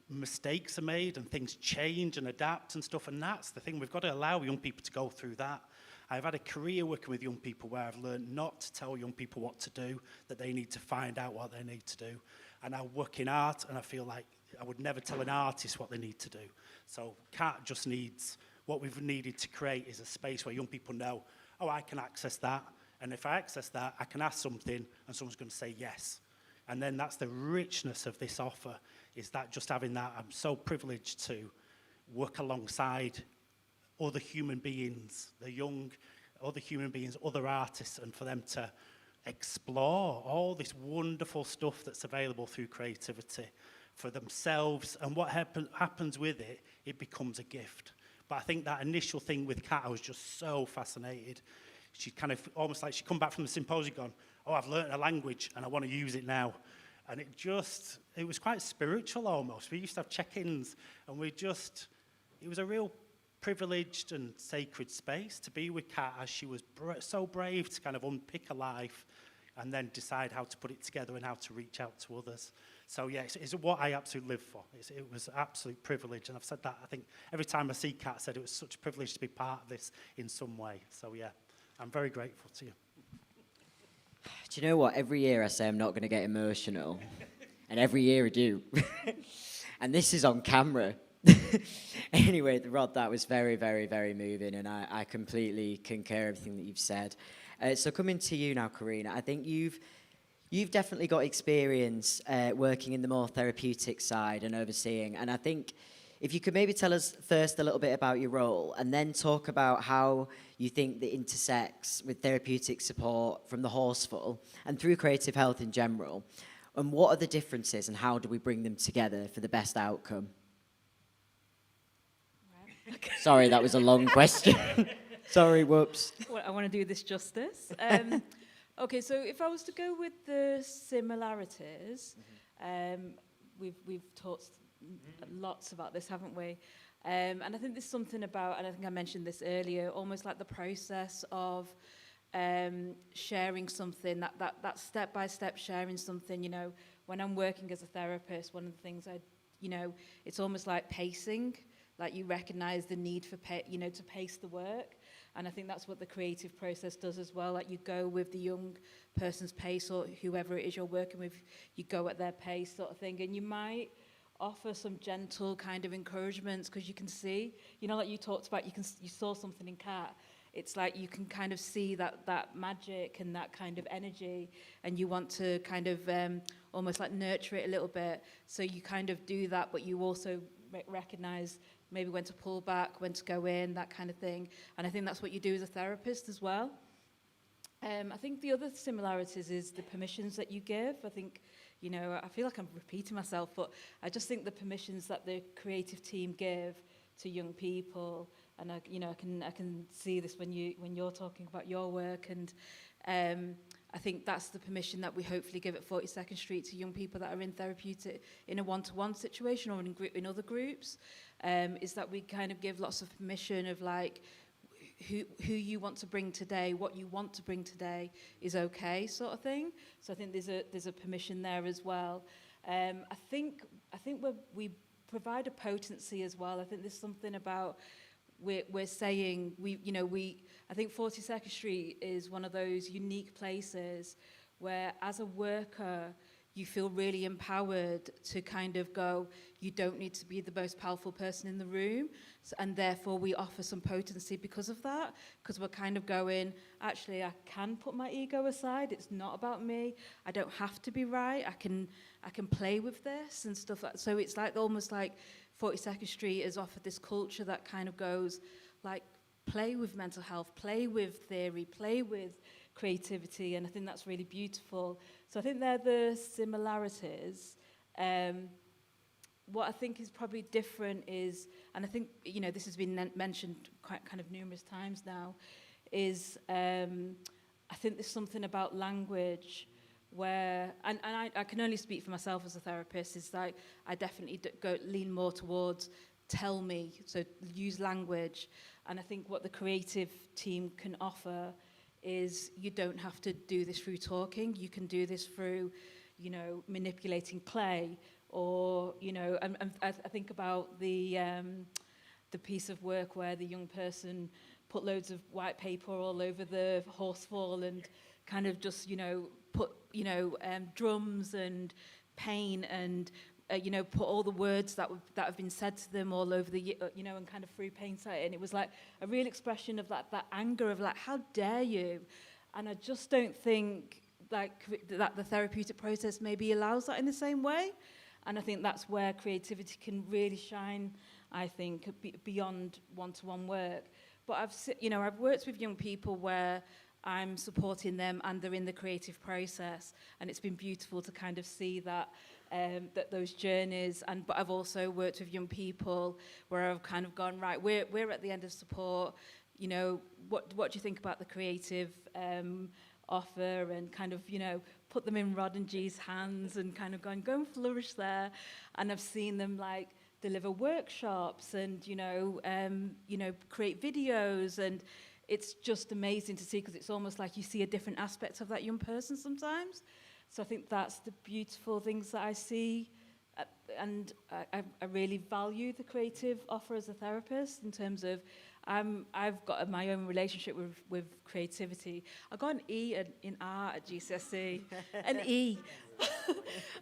mistakes are made and things change and adapt and stuff. And that's the thing. We've got to allow young people to go through that. I've had a career working with young people where I've learned not to tell young people what to do, that they need to find out what they need to do. And I work in art, and I feel like I would never tell an artist what they need to do. So Kat just needs, what we've needed to create is a space where young people know, oh, I can access that. And if I access that, I can ask something, and someone's going to say yes. And then that's the richness of this offer, is that just having that. I'm so privileged to work alongside other human beings, the young, other human beings, other artists, and for them to explore all this wonderful stuff that's available through creativity for themselves. And what happens with it, it becomes a gift. But I think that initial thing with Kat, I was just so fascinated. She kind of, almost like she'd come back from the symposium gone, oh, I've learned a language and I want to use it now. And it was quite spiritual almost. We used to have check-ins, and it was a real privileged and sacred space to be with Kat, as she was so brave to kind of unpick a life and then decide how to put it together and how to reach out to others. So yeah, it's what I absolutely live for. It was an absolute privilege, and I've said that, I think, every time I see Kat, I said it was such a privilege to be part of this in some way. So yeah, I'm very grateful to you. Do you know what? Every year I say I'm not going to get emotional, and every year I do. And this is on camera. Anyway, Rod, that was very, very, very moving, and I completely concur everything that you've said. So coming to you now, Karina, I think you've definitely got experience working in the more therapeutic side and overseeing, and I think if you could maybe tell us first a little bit about your role, and then talk about how you think that intersects with therapeutic support from the Horsfall and through creative health in general, and what are the differences and how do we bring them together for the best outcome? Sorry, that was a long question. Sorry, whoops. Well, I want to do this justice. Okay, so if I was to go with the similarities, we've talked lots about this, haven't we? And I think there's something about, and I think I mentioned this earlier, almost like the process of sharing something, that step-by-step sharing something. You know, when I'm working as a therapist, one of the things it's almost like pacing. Like you recognize the need for, to pace the work. And I think that's what the creative process does as well. Like you go with the young person's pace, or whoever it is you're working with, you go at their pace sort of thing. And you might offer some gentle kind of encouragements, because you can see, like you talked about, you saw something in Kat. It's like you can kind of see that magic and that kind of energy, and you want to kind of almost like nurture it a little bit. So you kind of do that, but you also recognize maybe when to pull back, when to go in, that kind of thing. And I think that's what you do as a therapist as well. I think the other similarities is the permissions that you give. I think, I feel like I'm repeating myself, but I just think the permissions that the creative team give to young people, and I can see this when you're talking about your work, and I think that's the permission that we hopefully give at 42nd Street to young people that are in therapeutic, in a one-to-one situation or in other groups, is that we kind of give lots of permission of like, who you want to bring today, what you want to bring today is okay, sort of thing. So I think there's a permission there as well. I think we provide a potency as well. I think there's something about we're saying I think 42nd Street is one of those unique places where, as a worker, you feel really empowered to kind of go, you don't need to be the most powerful person in the room. And therefore we offer some potency because of that, because we're kind of going, actually, I can put my ego aside. It's not about me. I don't have to be right. I can play with this and stuff like that. So it's like almost like 42nd Street has offered this culture that kind of goes like, play with mental health, play with theory, play with creativity, and I think that's really beautiful. So I think they're the similarities. what I think is probably different is, and I think, you know, this has been mentioned quite kind of numerous times now, is I think there's something about language where, and I can only speak for myself as a therapist, is like I definitely lean more towards tell me, so use language. And I think what the creative team can offer is you don't have to do this through talking. You can do this through, you know, manipulating clay, or, you know, and I think about the piece of work where the young person put loads of white paper all over the Horsfall and kind of just, you know, put, you know, drums and paint and, you know, put all the words that have been said to them all over the, you know, and kind of through paint it. And it was like a real expression of that anger of like, how dare you? And I just don't think like that the therapeutic process maybe allows that in the same way. And I think that's where creativity can really shine, I think, beyond one-to-one work. But I've worked with young people where I'm supporting them and they're in the creative process, and it's been beautiful to kind of see that those journeys. But I've also worked with young people where I've kind of gone, right, we're at the end of support. You know, what do you think about the creative offer, and kind of, you know, put them in Rod and G's hands and kind of go and flourish there. And I've seen them like deliver workshops and, you know, create videos, and it's just amazing to see, because it's almost like you see a different aspect of that young person sometimes. So I think that's the beautiful things that I see, and I really value the creative offer as a therapist in terms of I've got my own relationship with creativity. I got an E in art at GCSE, an E.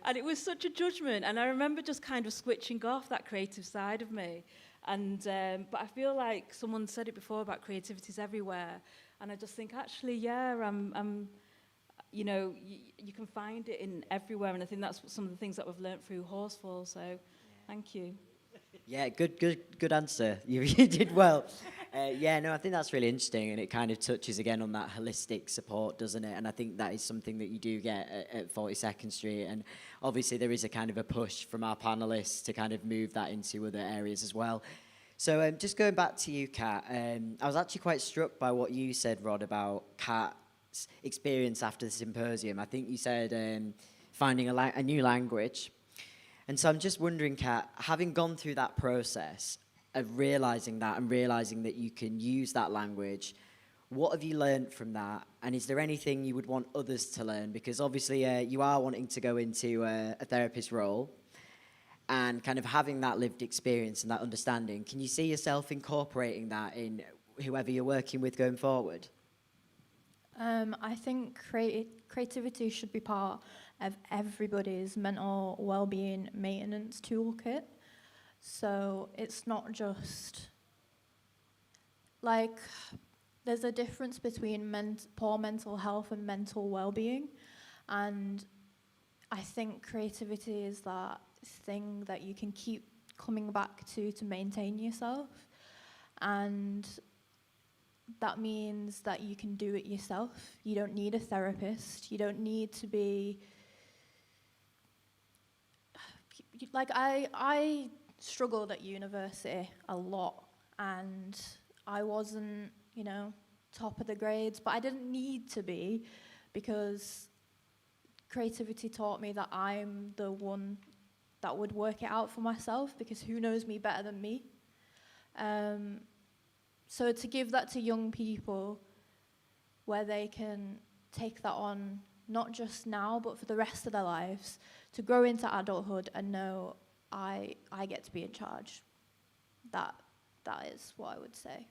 And it was such a judgment. And I remember just kind of switching off that creative side of me. And but I feel like someone said it before about creativity's everywhere. And I just think, actually, yeah, I'm you know, you can find it in everywhere. And I think that's some of the things that we've learnt through Horsfall. So thank you. Yeah, good answer. You did well. No, I think that's really interesting, and it kind of touches again on that holistic support, doesn't it? And I think that is something that you do get at 42nd Street, and obviously there is a kind of a push from our panellists to kind of move that into other areas as well. So just going back to you, Kat, I was actually quite struck by what you said, Rod, about Kat's experience after the symposium. I think you said finding a new language. And so I'm just wondering, Kat, having gone through that process of realising that and realising that you can use that language, what have you learned from that? And is there anything you would want others to learn? Because obviously you are wanting to go into a therapist role, and kind of having that lived experience and that understanding. Can you see yourself incorporating that in whoever you're working with going forward? I think creativity should be part of everybody's mental well-being maintenance toolkit. So it's not just like there's a difference between poor mental health and mental well-being, and I think creativity is that thing that you can keep coming back to maintain yourself, and that means that you can do it yourself. You don't need a therapist. You don't need to be like I struggled at university a lot, and I wasn't, you know, top of the grades, but I didn't need to be, because creativity taught me that I'm the one that would work it out for myself, because who knows me better than me? So to give that to young people, where they can take that on, not just now, but for the rest of their lives, to grow into adulthood and know I get to be in charge. That is what I would say.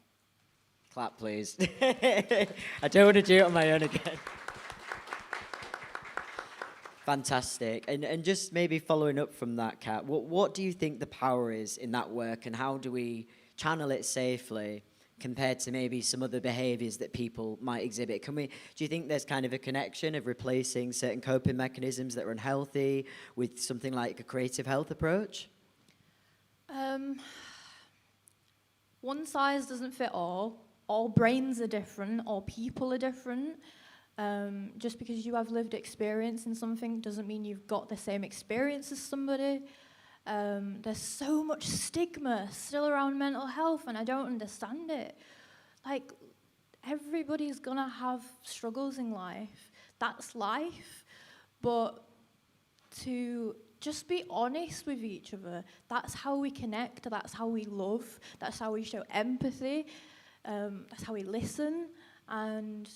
Clap, please. I don't want to do it on my own again. Fantastic. And just maybe following up from that, Kat, what do you think the power is in that work, and how do we channel it safely compared to maybe some other behaviours that people might exhibit? Do you think there's kind of a connection of replacing certain coping mechanisms that are unhealthy with something like a creative health approach? One size doesn't fit all. All brains are different, all people are different. Just because you have lived experience in something doesn't mean you've got the same experience as somebody. There's so much stigma still around mental health, and I don't understand it. Like, everybody's gonna have struggles in life. That's life. But to just be honest with each other, that's how we connect, that's how we love, that's how we show empathy, that's how we listen, and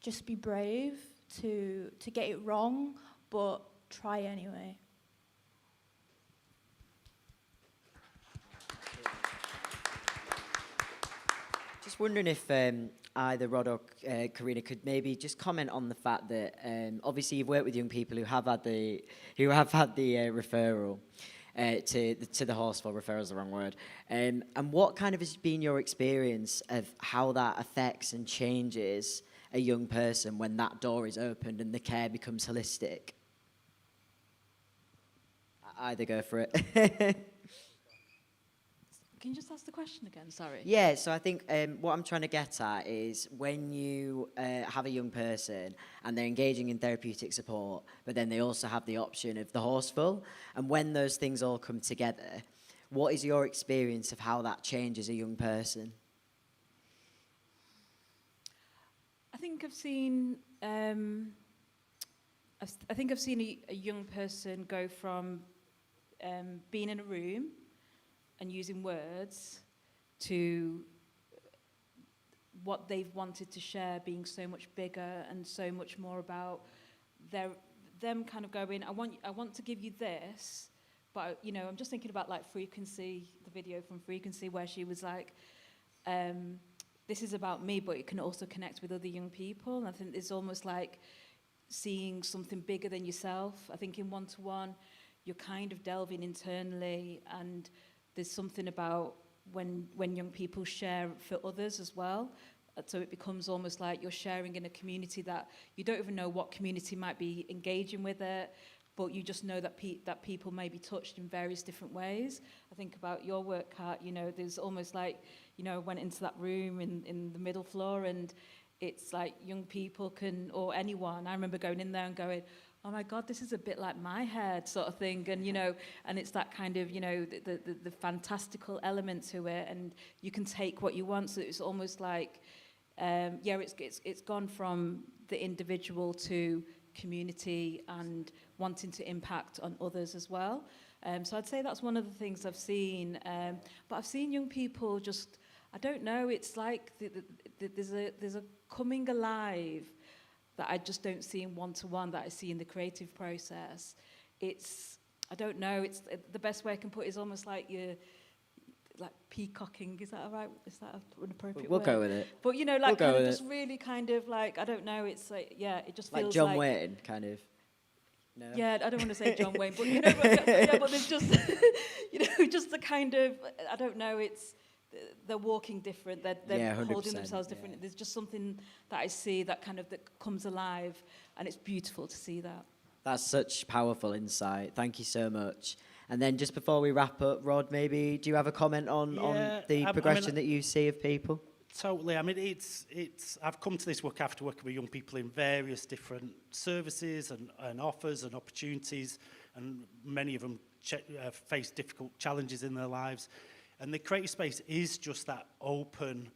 just be brave to get it wrong, but try anyway. Just wondering if either Rod or Karina could maybe just comment on the fact that obviously you've worked with young people who have had the referral to the Horsfall. Referral is the wrong word. And what kind of has been your experience of how that affects and changes a young person when that door is opened and the care becomes holistic? Either go for it. Can you just ask the question again? Sorry. Yeah, so I think what I'm trying to get at is when you have a young person and they're engaging in therapeutic support, but then they also have the option of the Horsfall, and when those things all come together, what is your experience of how that changes a young person? I think I've seen a young person go from being in a room and using words to what they've wanted to share being so much bigger and so much more about them kind of going, I want to give you this, but I'm just thinking about like Frequency, the video from Frequency where she was like, this is about me, but it can also connect with other young people. And I think it's almost like seeing something bigger than yourself. I think in one-to-one, you're kind of delving internally, and there's something about when young people share for others as well. So it becomes almost like you're sharing in a community that you don't even know what community might be engaging with it, but you just know that people may be touched in various different ways. I think about your work, Kat, there's almost like, I went into that room in the middle floor, and it's like young people or anyone, I remember going in there and going, oh my God, this is a bit like my head sort of thing. And, and it's that kind of, the fantastical element to it, and you can take what you want. So it's almost like, it's gone from the individual to community and wanting to impact on others as well. So I'd say that's one of the things I've seen. But I've seen young people just, I don't know, it's like there's a coming alive that I just don't see in one-to-one that I see in the creative process. I don't know, it's the best way I can put it is almost like you're like peacocking, is that all right? Is that an appropriate word? We'll go with it. But like kind of just really kind of like, I don't know, it's like, yeah, it just feels like John Wayne, kind of. No. Yeah, I don't want to say John Wayne, but but there's just, just the kind of, I don't know, it's, they're walking different, they're holding themselves different. Yeah. There's just something that I see that comes alive, and it's beautiful to see that. That's such powerful insight. Thank you so much. And then just before we wrap up, Rod, maybe do you have a comment on the progression that you see of people? Totally. I mean, it's. I've come to this work after working with young people in various different services and offers and opportunities, and many of them face difficult challenges in their lives. And the creative space is just that open,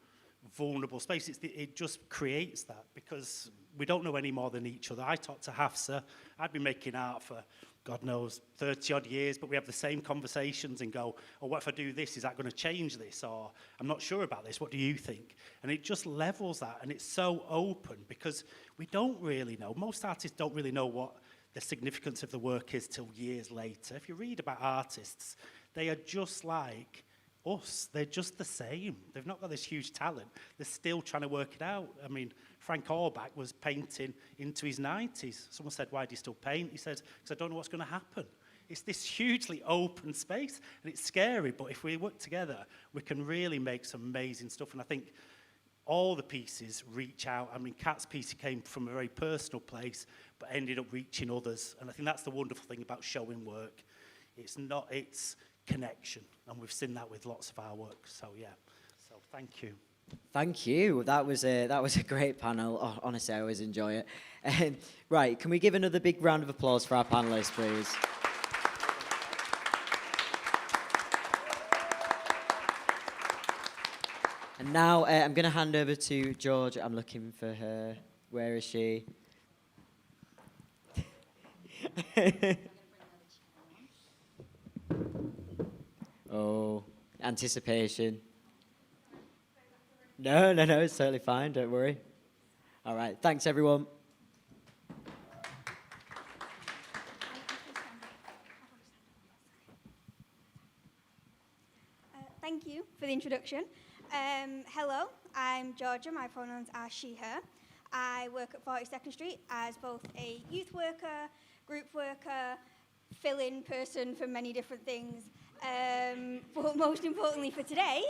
vulnerable space. It just creates that, because we don't know any more than each other. I talked to Hafsa. I'd been making art for, God knows, 30-odd years, but we have the same conversations and go, oh, what if I do this? Is that going to change this? Or, I'm not sure about this. What do you think? And it just levels that, and it's so open, because we don't really know. Most artists don't really know what the significance of the work is till years later. If you read about artists, they are just like us. They're just the same. They've not got this huge talent. They're still trying to work it out. I mean, Frank Orbach was painting into his 90s. Someone said, why do you still paint? He said, because I don't know what's going to happen. It's this hugely open space, and it's scary, but if we work together, we can really make some amazing stuff. And I think all the pieces reach out. I mean, Kat's piece came from a very personal place, but ended up reaching others. And I think that's the wonderful thing about showing work. It's connection, and we've seen that with lots of our work. So yeah, so thank you. Thank you. That was a great panel. Oh, honestly, I always enjoy it. Right, can we give another big round of applause for our panelists, please? And now I'm going to hand over to George. I'm looking for her. Where is she? Oh, anticipation. No, it's totally fine. Don't worry. All right. Thanks, everyone. Thank you for the introduction. Hello, I'm Georgia. My pronouns are she, her. I work at 42nd Street as both a youth worker, group worker, fill-in person for many different things. But most importantly for today,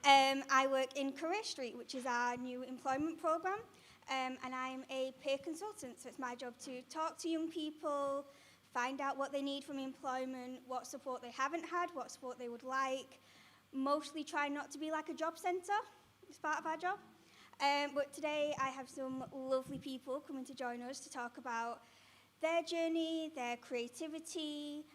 I work in Career Street, which is our new employment programme. And I'm a peer consultant, so it's my job to talk to young people, find out what they need from employment, what support they haven't had, what support they would like. Mostly try not to be like a job centre as part of our job. But today I have some lovely people coming to join us to talk about their journey, their creativity,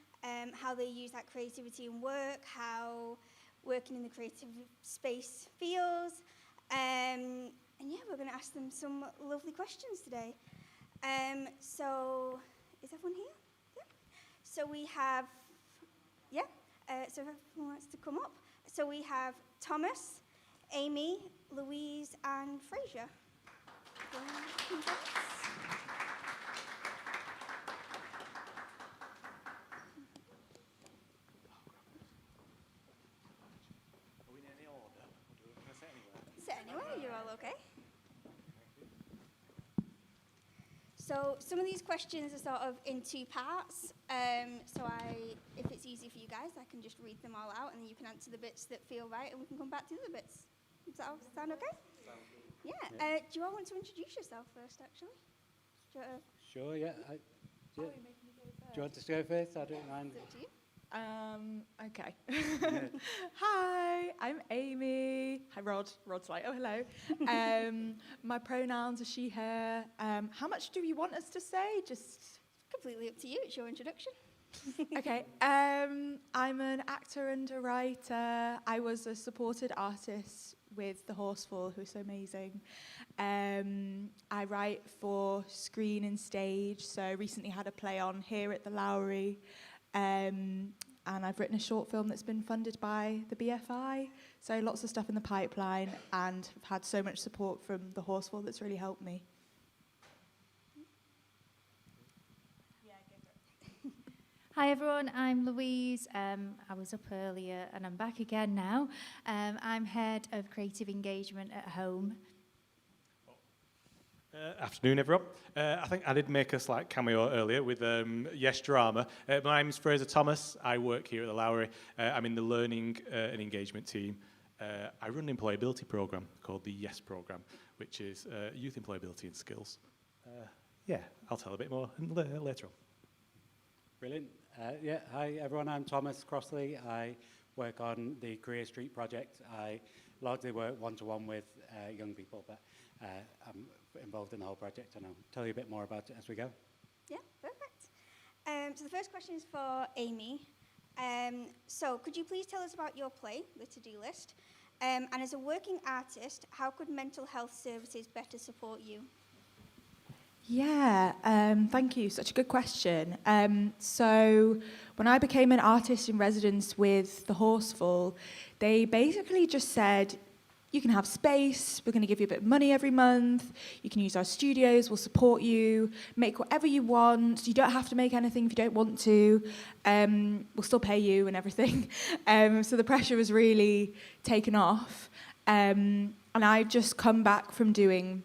how they use that creativity in work, how working in the creative space feels. And yeah, we're going to ask them some lovely questions today. So is everyone here? Yeah. So we have, so if everyone wants to come up. So we have Thomas, Amy, Louise, and Fraser. Are we in any order? Or do we want to sit anywhere? Sit anywhere, you're all okay. So some of these questions are sort of in two parts. If it's easy for you guys, I can just read them all out and then you can answer the bits that feel right and we can come back to the other bits. Does that all sound okay? Yeah. Do you all want to introduce yourself first, actually? Sure, yeah. Do you want to go first? I don't mind. It's up to you. Okay. Hi, I'm Amy. Hi, Rod. Rod's like, oh, hello. My pronouns are she, her. How much do you want us to say? Just completely up to you. It's your introduction. Okay. I'm an actor and a writer. I was a supported artist with the Horsfall, who is so amazing. I write for screen and stage. So recently had a play on here at the Lowry. And I've written a short film that's been funded by the BFI. So lots of stuff in the pipeline, and I've had so much support from the Horsfall that's really helped me. Hi everyone, I'm Louise. I was up earlier and I'm back again now. I'm head of creative engagement at home. Afternoon, everyone. I think I did make a slight cameo earlier with Yes Drama. My name is Fraser Thomas. I work here at the Lowry. I'm in the learning and engagement team. I run an employability program called the Yes Program, which is youth employability and skills. I'll tell a bit more later on. Brilliant. Hi everyone, I'm Thomas Crossley. I work on the Career Street project. I largely work one-to-one with young people, but I'm involved in the whole project, and I'll tell you a bit more about it as we go. Yeah, perfect. So the first question is for Amy. So could you please tell us about your play, The To-Do List? And as a working artist, how could mental health services better support you? Yeah, thank you. Such a good question. So when I became an artist in residence with the Horsfall, they basically just said, you can have space, we're going to give you a bit of money every month, you can use our studios, we'll support you, make whatever you want, you don't have to make anything if you don't want to, we'll still pay you and everything. So the pressure was really taken off. And I'd just come back from doing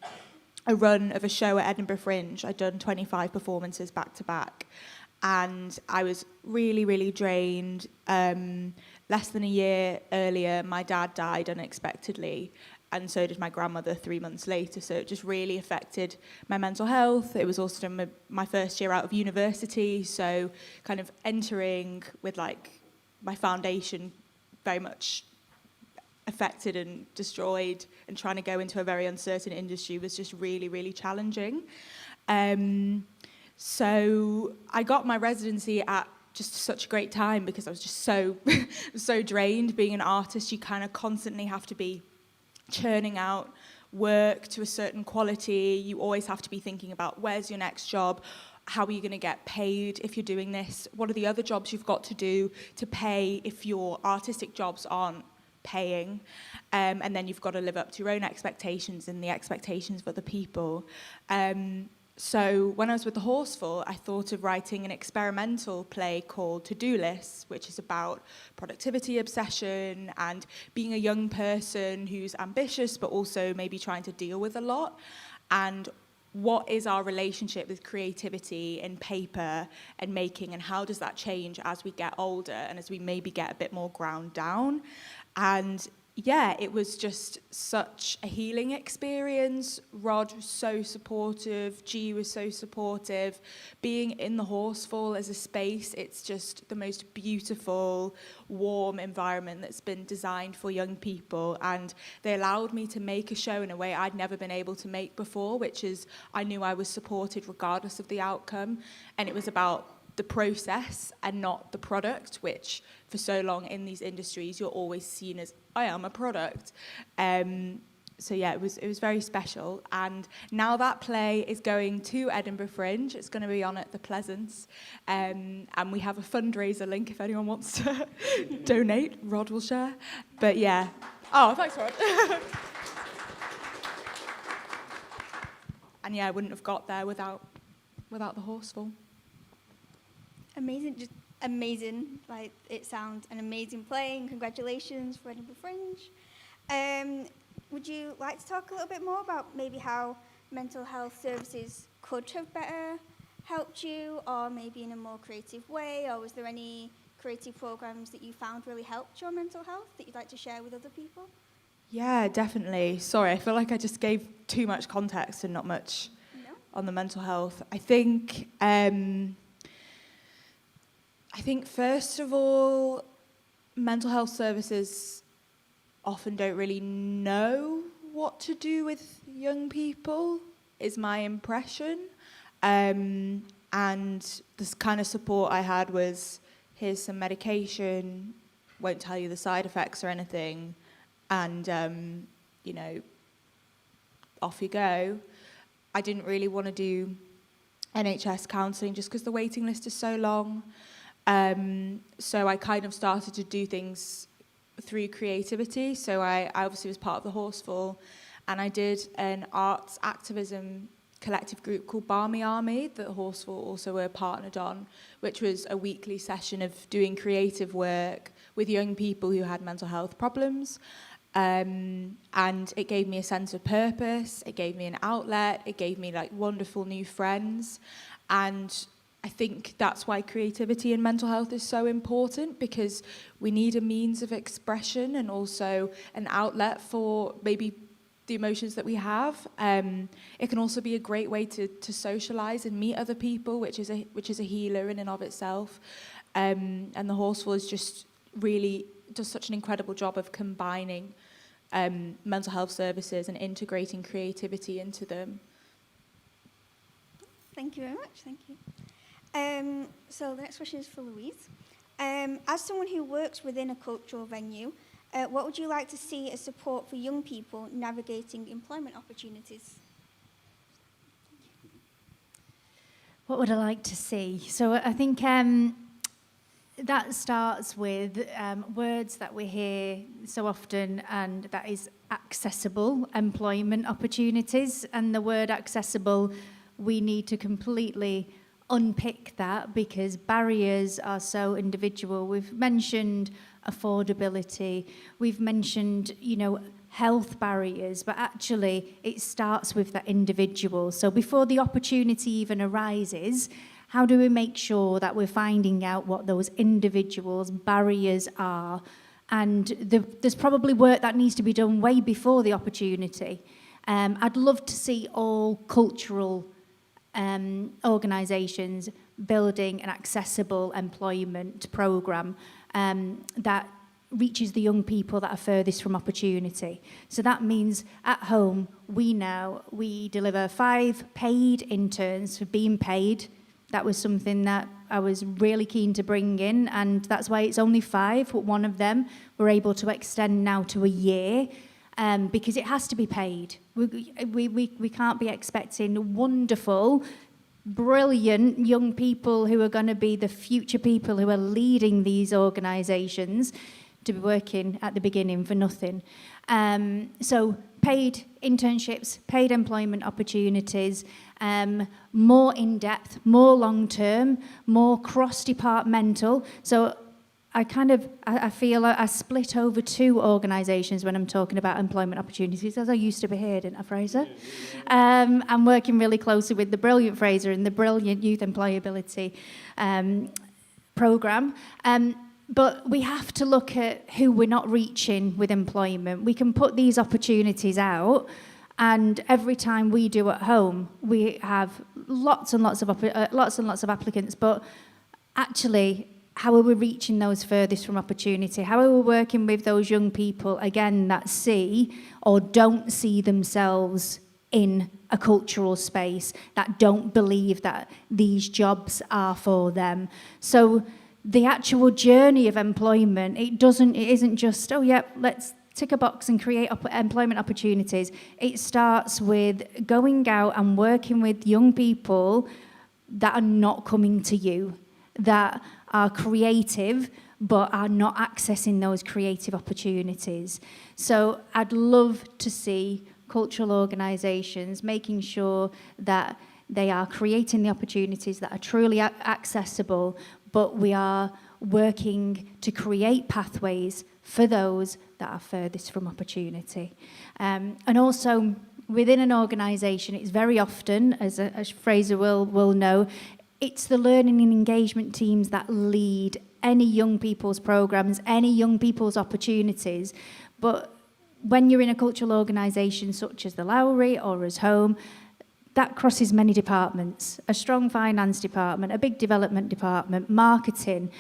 a run of a show at Edinburgh Fringe. I'd done 25 performances back to back, and I was really, really drained. Less than a year earlier, my dad died unexpectedly, and so did my grandmother 3 months later, so it just really affected my mental health. It was also my first year out of university, so kind of entering with like my foundation very much affected and destroyed, and trying to go into a very uncertain industry was just really, really challenging. So I got my residency at just such a great time because I was just so drained. Being an artist, you kind of constantly have to be churning out work to a certain quality. You always have to be thinking about where's your next job, how are you going to get paid if you're doing this, what are the other jobs you've got to do to pay if your artistic jobs aren't paying, and then you've got to live up to your own expectations and the expectations of other people. So when I was with the Horsfall, I thought of writing an experimental play called To-Do Lists, which is about productivity obsession and being a young person who's ambitious but also maybe trying to deal with a lot. And what is our relationship with creativity in paper and making, and how does that change as we get older and as we maybe get a bit more ground down? And yeah, it was just such a healing experience. Rod was so supportive, G was so supportive. Being in the Horsfall as a space, it's just the most beautiful, warm environment that's been designed for young people. And they allowed me to make a show in a way I'd never been able to make before, which is I knew I was supported regardless of the outcome. And it was about the process and not the product, which for so long in these industries, you're always seen as, I am a product. So yeah, it was very special. And now that play is going to Edinburgh Fringe. It's going to be on at the Pleasance. And we have a fundraiser link if anyone wants to donate. Rod will share. But yeah. Oh, thanks, Rod. And yeah, I wouldn't have got there without the Horsfall. Amazing, just amazing. Like, it sounds an amazing play, and congratulations for Edinburgh Fringe. Would you like to talk a little bit more about maybe how mental health services could have better helped you, or maybe in a more creative way, or was there any creative programs that you found really helped your mental health that you'd like to share with other people? Yeah, definitely. Sorry, I feel like I just gave too much context and not much on the mental health. I think first of all, mental health services often don't really know what to do with young people, is my impression. And this kind of support I had was, here's some medication, won't tell you the side effects or anything, and, off you go. I didn't really want to do NHS counselling just because the waiting list is so long. So I kind of started to do things through creativity. So I obviously was part of the Horsfall, and I did an arts activism collective group called Barmy Army that Horsfall also were partnered on, which was a weekly session of doing creative work with young people who had mental health problems. And it gave me a sense of purpose, it gave me an outlet, it gave me like wonderful new friends. And I think that's why creativity in mental health is so important, because we need a means of expression and also an outlet for maybe the emotions that we have. It can also be a great way to socialize and meet other people, which is a healer in and of itself. And the Horsfall is just really does such an incredible job of combining mental health services and integrating creativity into them. Thank you very much. Thank you. So the next question is for Louise. As someone who works within a cultural venue, what would you like to see as support for young people navigating employment opportunities? What would I like to see? So I think that starts with words that we hear so often, and that is accessible employment opportunities. And the word accessible, we need to completely unpick that, because barriers are so individual. We've mentioned affordability, we've mentioned, health barriers, but actually it starts with that individual. So before the opportunity even arises, how do we make sure that we're finding out what those individuals' barriers are? And there's probably work that needs to be done way before the opportunity. I'd love to see all cultural organisations building an accessible employment programme that reaches the young people that are furthest from opportunity. So that means at home, we deliver 5 paid interns for being paid. That was something that I was really keen to bring in, and that's why it's only 5, but one of them we're able to extend now to a year. because it has to be paid. We can't be expecting wonderful, brilliant young people who are going to be the future people who are leading these organisations to be working at the beginning for nothing. So paid internships, paid employment opportunities, more in-depth, more long-term, more cross-departmental. So I feel I split over two organisations when I'm talking about employment opportunities, as I used to be here, didn't I, Fraser? I'm working really closely with the brilliant Fraser and the brilliant Youth Employability programme. But we have to look at who we're not reaching with employment. We can put these opportunities out, and every time we do at home, we have lots and lots of applicants. But actually, how are we reaching those furthest from opportunity? How are we working with those young people, again, that see or don't see themselves in a cultural space, that don't believe that these jobs are for them? So the actual journey of employment, it isn't just, oh yeah, let's tick a box and create employment opportunities. It starts with going out and working with young people that are not coming to you, that are creative but are not accessing those creative opportunities. So I'd love to see cultural organisations making sure that they are creating the opportunities that are truly accessible, but we are working to create pathways for those that are furthest from opportunity. And also, within an organisation, it's very often, as Fraser will know, it's the learning and engagement teams that lead any young people's programmes, any young people's opportunities. But when you're in a cultural organisation such as the Lowry or as Home, that crosses many departments, a strong finance department, a big development department, marketing.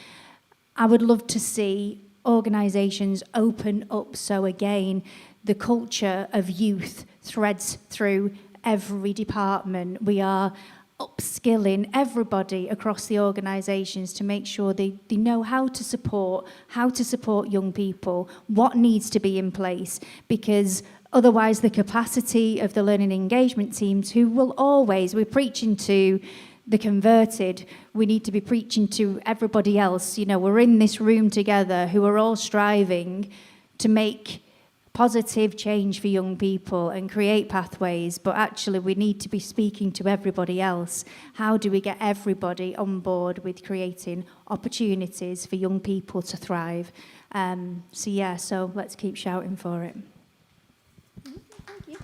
I would love to see organisations open up, so again, the culture of youth threads through every department. We are upskilling everybody across the organisations to make sure they know how to support young people, what needs to be in place, because otherwise the capacity of the learning and engagement teams, who will always, we're preaching to the converted, we need to be preaching to everybody else. You know, we're in this room together who are all striving to make positive change for young people and create pathways, but actually we need to be speaking to everybody else. How do we get everybody on board with creating opportunities for young people to thrive? So let's keep shouting for it. Thank you.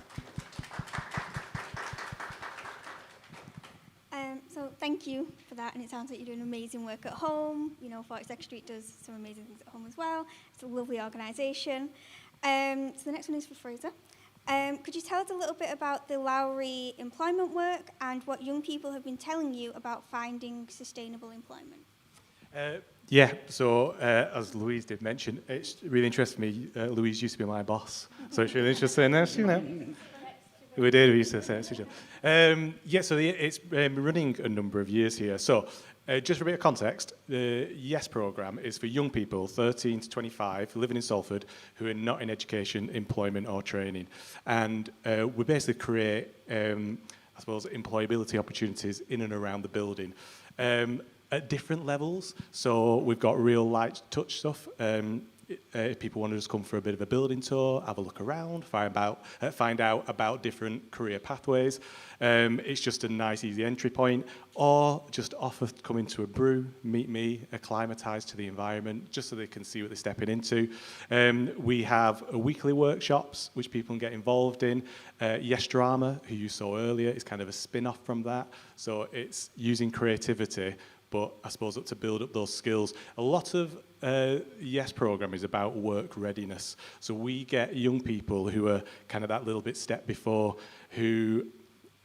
So thank you for that, and it sounds like you're doing amazing work at home. You know, 42nd Street does some amazing things at home as well. It's a lovely organisation. So the next one is for Fraser. Could you tell us a little bit about the Lowry employment work and what young people have been telling you about finding sustainable employment? So as Louise did mention, it's really interesting me. Louise used to be my boss, so it's really interesting. We used to say it. It's been running a number of years here. So just for a bit of context, the YES programme is for young people 13 to 25 living in Salford who are not in education, employment or training. And we basically create, employability opportunities in and around the building at different levels. So we've got real light touch stuff. If people want to just come for a bit of a building tour, have a look around, find out about different career pathways. It's just a nice, easy entry point. Or just offer coming to a brew, meet me, acclimatise to the environment, just so they can see what they're stepping into. We have weekly workshops, which people can get involved in. Yes Drama, who you saw earlier, is kind of a spin-off from that. So it's using creativity, but I suppose to build up those skills. A lot of YES programme is about work readiness. So we get young people who are kind of that little bit step before, who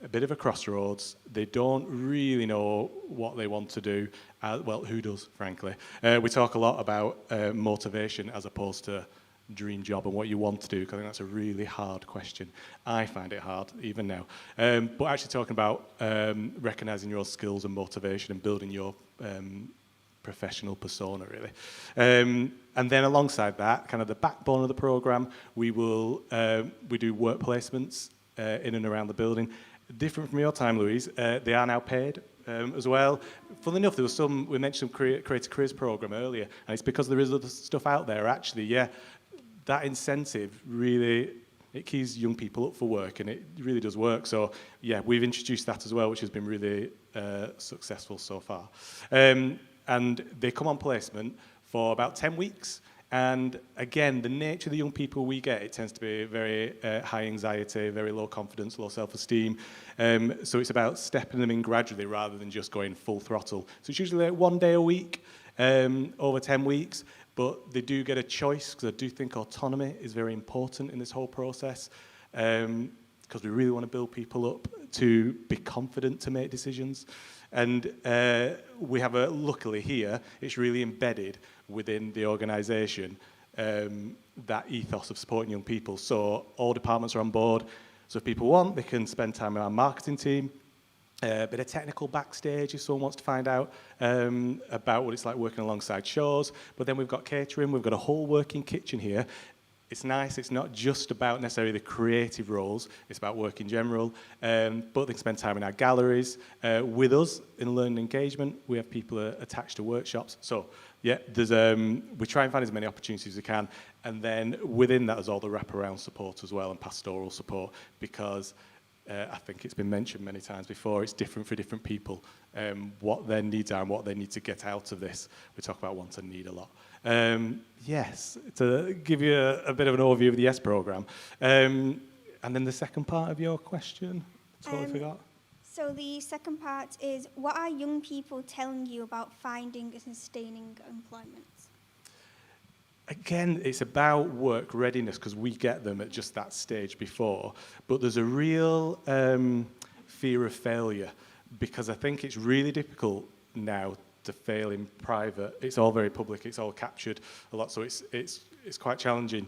a bit of a crossroads. They don't really know what they want to do. Who does, frankly? We talk a lot about motivation as opposed to dream job and what you want to do, because I think that's a really hard question. I find it hard, even now. But actually talking about recognising your skills and motivation and building your professional persona, really. And then alongside that, kind of the backbone of the programme, we do work placements in and around the building. Different from your time, Louise, they are now paid as well. Funnily enough, we mentioned some Creative Careers programme earlier, and it's because there is other stuff out there, actually, yeah. That incentive really, it keys young people up for work, and it really does work. So, yeah, we've introduced that as well, which has been really successful so far. And they come on placement for about 10 weeks. And again, the nature of the young people we get, it tends to be very high anxiety, very low confidence, low self-esteem. So it's about stepping them in gradually rather than just going full throttle. So it's usually like 1 day a week over 10 weeks. But they do get a choice, because I do think autonomy is very important in this whole process, because we really want to build people up to be confident to make decisions. And we have luckily here, it's really embedded within the organisation, that ethos of supporting young people. So all departments are on board. So if people want, they can spend time with our marketing team. A bit of technical backstage if someone wants to find out about what it's like working alongside shows. But then we've got catering, we've got a whole working kitchen here. It's nice, it's not just about necessarily the creative roles, it's about work in general. But they can spend time in our galleries. With us in learning engagement, we have people attached to workshops. So yeah, we try and find as many opportunities as we can. And then within that, there's all the wraparound support as well, and pastoral support, because I think it's been mentioned many times before, it's different for different people, what their needs are and what they need to get out of this. We talk about want and need a lot. Yes, to give you a bit of an overview of the YES programme. And then the second part of your question, totally forgot. So the second part is, what are young people telling you about finding and sustaining employment? Again, it's about work readiness, because we get them at just that stage before. But there's a real fear of failure, because I think it's really difficult now to fail in private. It's all very public, it's all captured a lot, so it's quite challenging.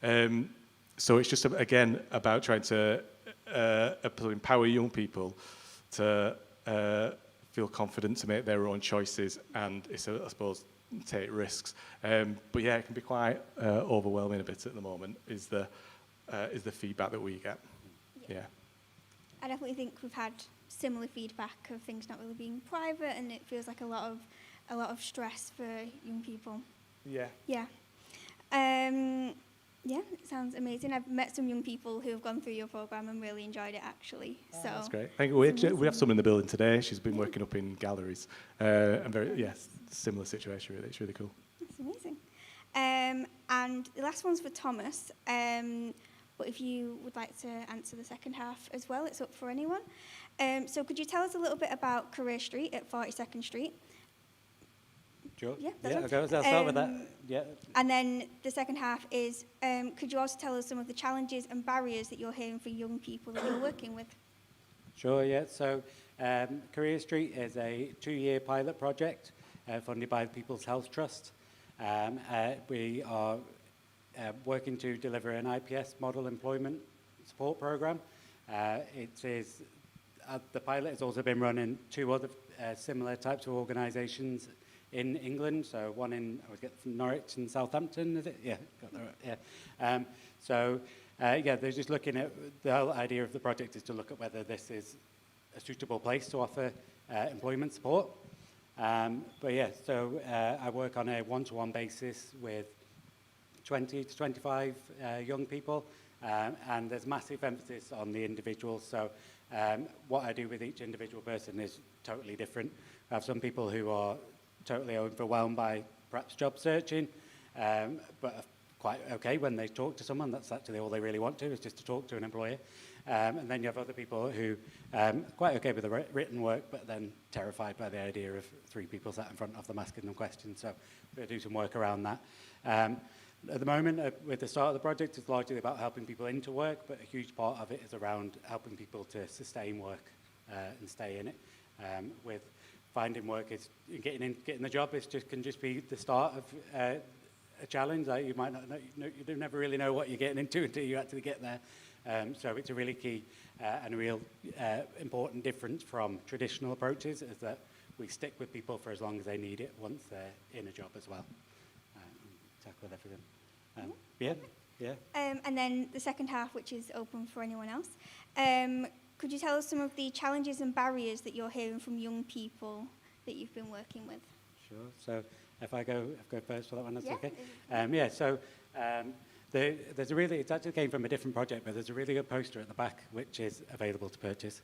So it's just, again, about trying to empower young people to feel confident to make their own choices, and it's, I suppose, take risks. But yeah, it can be quite overwhelming a bit at the moment, is the feedback that we get. Yeah. I definitely think we've had similar feedback of things not really being private, and it feels like a lot of stress for young people. Yeah. Yeah. Yeah, it sounds amazing. I've met some young people who have gone through your programme and really enjoyed it, actually. So That's great. Thank you. We have someone in the building today. She's been working up in galleries. And similar situation, really. It's really cool. That's amazing. And the last one's for Thomas. But if you would like to answer the second half as well, it's up for anyone. So could you tell us a little bit about Career Street at 42nd Street? Sure. Yeah, okay, I'll start with that. Yeah. And then the second half is, could you also tell us some of the challenges and barriers that you're hearing for young people that you're working with? Sure, yeah. So Career Street is a 2-year pilot project funded by the People's Health Trust. We are working to deliver an IPS model employment support program. The pilot has also been run in 2 other similar types of organisations in England. So one in, I would get from Norwich and Southampton, is it? Yeah, got that right. Yeah. They're just looking at, the whole idea of the project is to look at whether this is a suitable place to offer employment support. I work on a one-to-one basis with 20 to 25 young people, and there's massive emphasis on the individuals. So what I do with each individual person is totally different. I have some people who are totally overwhelmed by perhaps job searching, but are quite okay when they talk to someone. That's actually all they really want to, is just to talk to an employer. And then you have other people who are quite okay with the written work, but then terrified by the idea of 3 people sat in front of them asking them questions. So we'll do some work around that. At the moment, with the start of the project, it's largely about helping people into work, but a huge part of it is around helping people to sustain work and stay in it. With finding work, getting the job can just be the start of a challenge. Like you might not know, you never really know what you're getting into until you actually get there. So it's a really key and a real important difference from traditional approaches, is that we stick with people for as long as they need it once they're in a job as well. Tackle with everything. Yeah. And then the second half, which is open for anyone else. Could you tell us some of the challenges and barriers that you're hearing from young people that you've been working with? Sure. So if I go first for that one, that's okay. So there's a really, it actually came from a different project, but there's a really good poster at the back which is available to purchase.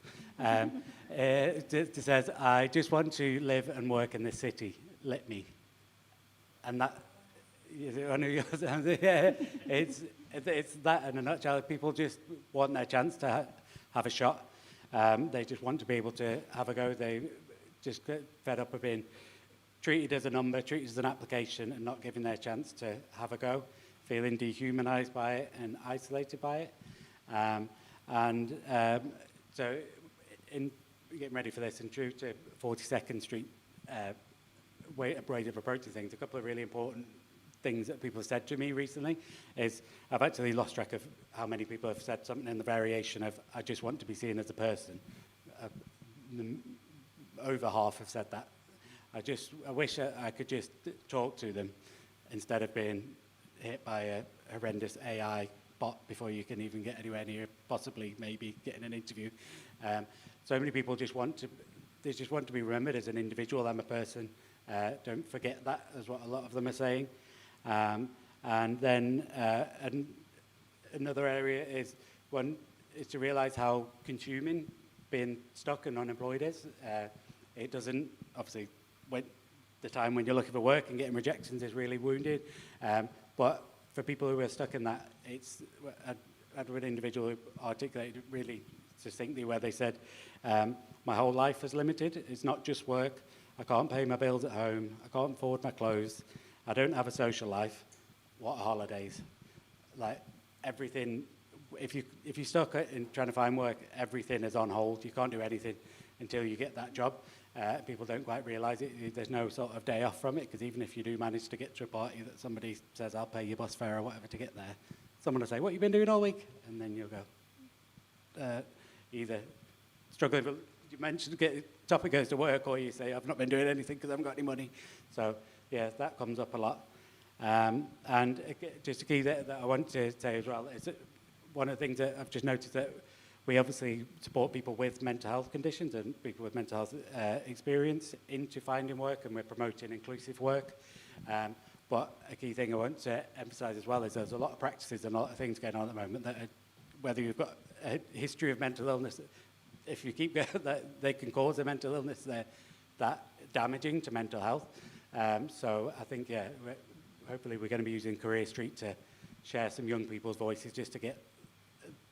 It says, "I just want to live and work in this city. Let me." And that, it's that in a nutshell. People just want their chance to have a shot. They just want to be able to have a go. They just get fed up of being treated as a number, treated as an application, and not given their chance to have a go, feeling dehumanized by it and isolated by it. So in getting ready for this, and true to 42nd Street way of approaching things, a couple of really important things that people have said to me recently is I've actually lost track of how many people have said something in the variation of "I just want to be seen as a person." Over half have said that. I wish I could just talk to them instead of being hit by a horrendous AI bot before you can even get anywhere near possibly maybe getting an interview. So many people just want to be remembered as an individual. I'm a person. Don't forget that, is what a lot of them are saying. And then another area is to realise how consuming being stuck and unemployed is. It doesn't, obviously, the time when you're looking for work and getting rejections is really wounded. But for people who are stuck in that, I had an individual who articulated really succinctly where they said, "My whole life is limited. It's not just work. I can't pay my bills at home. I can't afford my clothes. I don't have a social life. What are holidays?" Like everything, if you're stuck in trying to find work, everything is on hold. You can't do anything until you get that job. People don't quite realise it. There's no sort of day off from it, because even if you do manage to get to a party that somebody says, "I'll pay your bus fare or whatever to get there," someone will say, "What have you been doing all week?" And then you'll go, either struggling, you mentioned topic goes to work, or you say, "I've not been doing anything because I haven't got any money." So yeah, that comes up a lot. And just a key that I want to say as well is that one of the things that I've just noticed that we obviously support people with mental health conditions and people with mental health experience into finding work, and we're promoting inclusive work. But a key thing I want to emphasise as well is there's a lot of practices and a lot of things going on at the moment that whether you've got a history of mental illness, if you keep going, that they can cause a mental illness, they're that damaging to mental health. So I think, hopefully we're going to be using Career Street to share some young people's voices just to get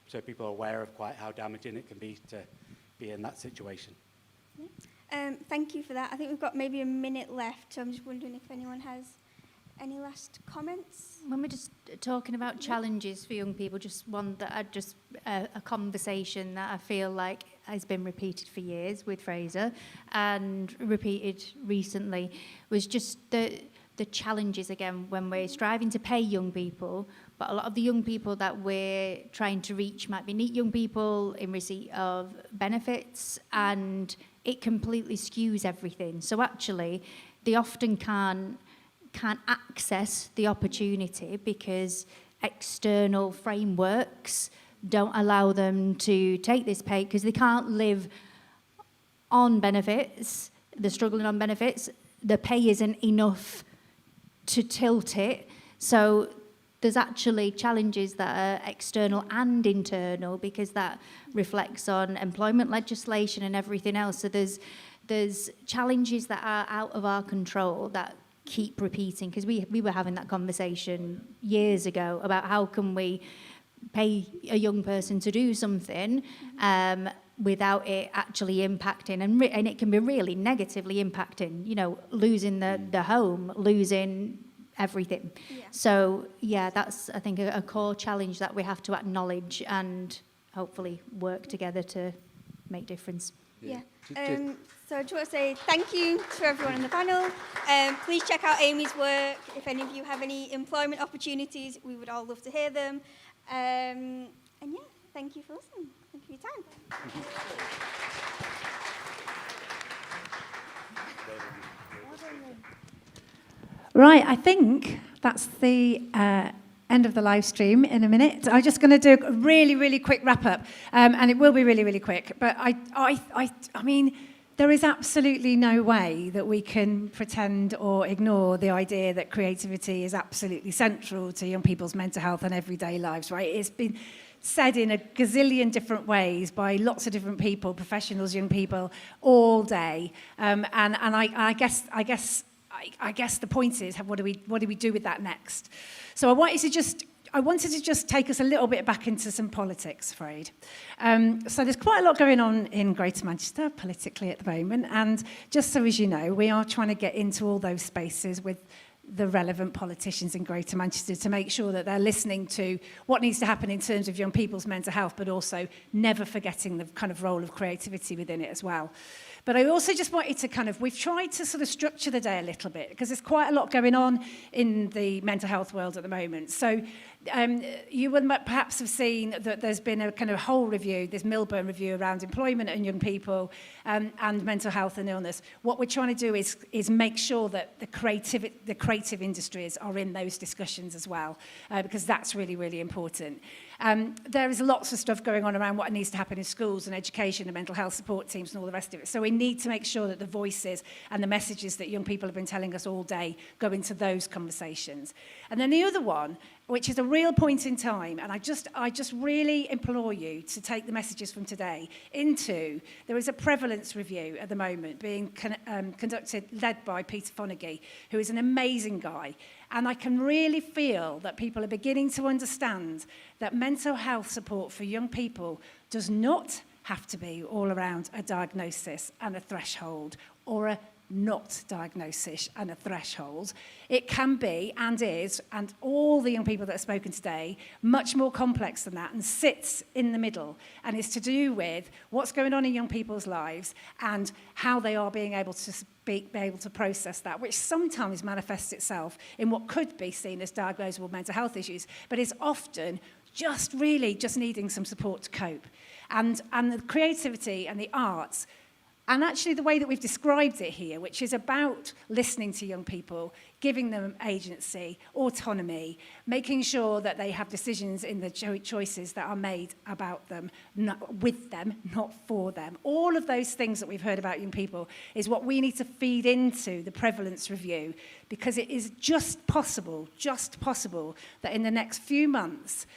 so people are aware of quite how damaging it can be to be in that situation. Thank you for that. I think we've got maybe a minute left, so I'm just wondering if anyone has any last comments? When we're just talking about challenges for young people, just one that a conversation that I feel like has been repeated for years with Fraser and repeated recently was just the challenges again when we're striving to pay young people, but a lot of the young people that we're trying to reach might be neat young people in receipt of benefits, and it completely skews everything. So actually, they often can't access the opportunity because external frameworks don't allow them to take this pay because they can't live on benefits. They're struggling on benefits. The pay isn't enough to tilt it. So there's actually challenges that are external and internal because that reflects on employment legislation and everything else. So there's challenges that are out of our control that keep repeating, because we were having that conversation years ago about how can we pay a young person to do something without it actually impacting, and it can be really negatively impacting, losing the home, losing everything. Yeah. So yeah, that's I think a core challenge that we have to acknowledge and hopefully work together to make difference. Yeah. So I just want to say thank you to everyone on the panel. Please check out Amy's work. If any of you have any employment opportunities, we would all love to hear them. And yeah, thank you for listening. Thank you for your time. Right, I think that's the end of the live stream in a minute. I'm just going to do a really, really quick wrap up, and it will be really, really quick. But I mean, there is absolutely no way that we can pretend or ignore the idea that creativity is absolutely central to young people's mental health and everyday lives, right? It's been said in a gazillion different ways by lots of different people, professionals, young people, all day. And I guess the point is, what do we do with that next? So I wanted to just take us a little bit back into some politics, Fred. So there's quite a lot going on in Greater Manchester politically at the moment, and just so as you know, we are trying to get into all those spaces with the relevant politicians in Greater Manchester to make sure that they're listening to what needs to happen in terms of young people's mental health, but also never forgetting the kind of role of creativity within it as well. But I also just wanted to we've tried to sort of structure the day a little bit because there's quite a lot going on in the mental health world at the moment. So you would perhaps have seen that there's been a kind of whole review, this Milburn review around employment and young people and mental health and illness. What we're trying to do is make sure that the creative industries are in those discussions as well, because that's really, really important. There is lots of stuff going on around what needs to happen in schools and education and mental health support teams and all the rest of it. So we need to make sure that the voices and the messages that young people have been telling us all day go into those conversations. And then the other one, which is a real point in time, and I just really implore you to take the messages from today into, there is a prevalence review at the moment being conducted, led by Peter Fonagy, who is an amazing guy. And I can really feel that people are beginning to understand that mental health support for young people does not have to be all around a diagnosis and a threshold, or a not diagnosis and a threshold. It can be, and is, and all the young people that have spoken today, much more complex than that, and sits in the middle, and is to do with what's going on in young people's lives and how they are being able to be able to process that, which sometimes manifests itself in what could be seen as diagnosable mental health issues, but is often just needing some support to cope. And the creativity and the arts, and actually the way that we've described it here, which is about listening to young people, giving them agency, autonomy, making sure that they have decisions in the choices that are made about them, not with them, not for them. All of those things that we've heard about young people is what we need to feed into the prevalence review, because it is just possible that in the next few months,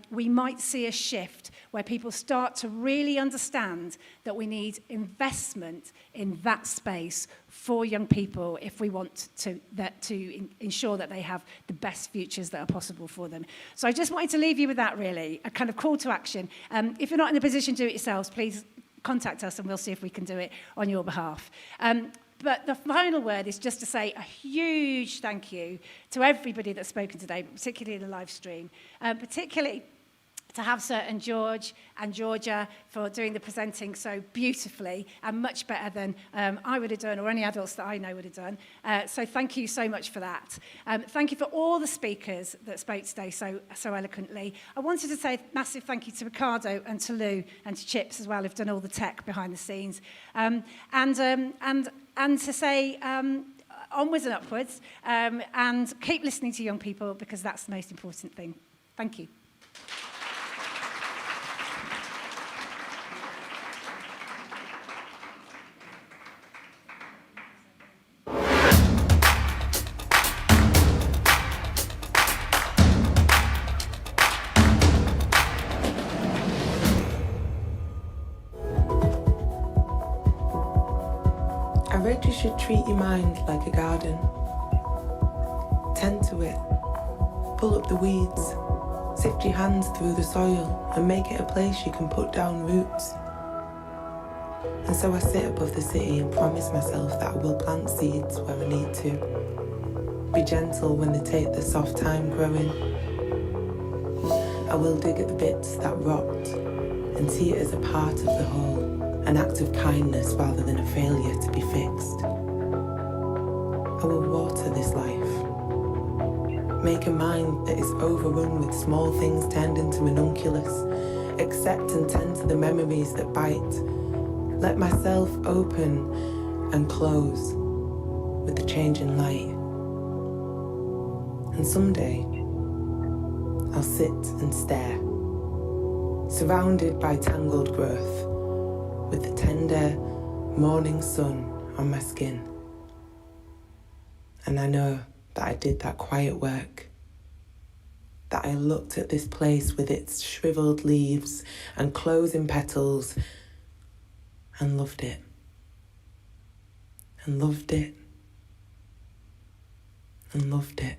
we might see a shift where people start to really understand that we need investment in that space for young people if we want to ensure that they have the best futures that are possible for them. So I just wanted to leave you with that, really, a kind of call to action. If you're not in a position to do it yourselves, please contact us and we'll see if we can do it on your behalf. But the final word is just to say a huge thank you to everybody that's spoken today, particularly in the live stream, particularly to Hafsa and George and Georgia for doing the presenting so beautifully and much better than I would have done, or any adults that I know would have done. So thank you so much for that. Thank you for all the speakers that spoke today so eloquently. I wanted to say a massive thank you to Ricardo and to Lou and to Chips as well, who've done all the tech behind the scenes. And to say onwards and upwards, and keep listening to young people, because that's the most important thing. Thank you. I read you should treat your mind like a garden. Tend to it. Pull up the weeds. Sift your hands through the soil and make it a place you can put down roots. And so I sit above the city and promise myself that I will plant seeds where I need to. Be gentle when they take the soft time growing. I will dig at the bits that rot and see it as a part of the whole. An act of kindness rather than a failure to be fixed. I will water this life. Make a mind that is overrun with small things turned into ranunculus. Accept and tend to the memories that bite. Let myself open and close with the changing light. And someday, I'll sit and stare, surrounded by tangled growth, with the tender morning sun on my skin. And I know that I did that quiet work, that I looked at this place with its shriveled leaves and closing petals and loved it. And loved it. And loved it.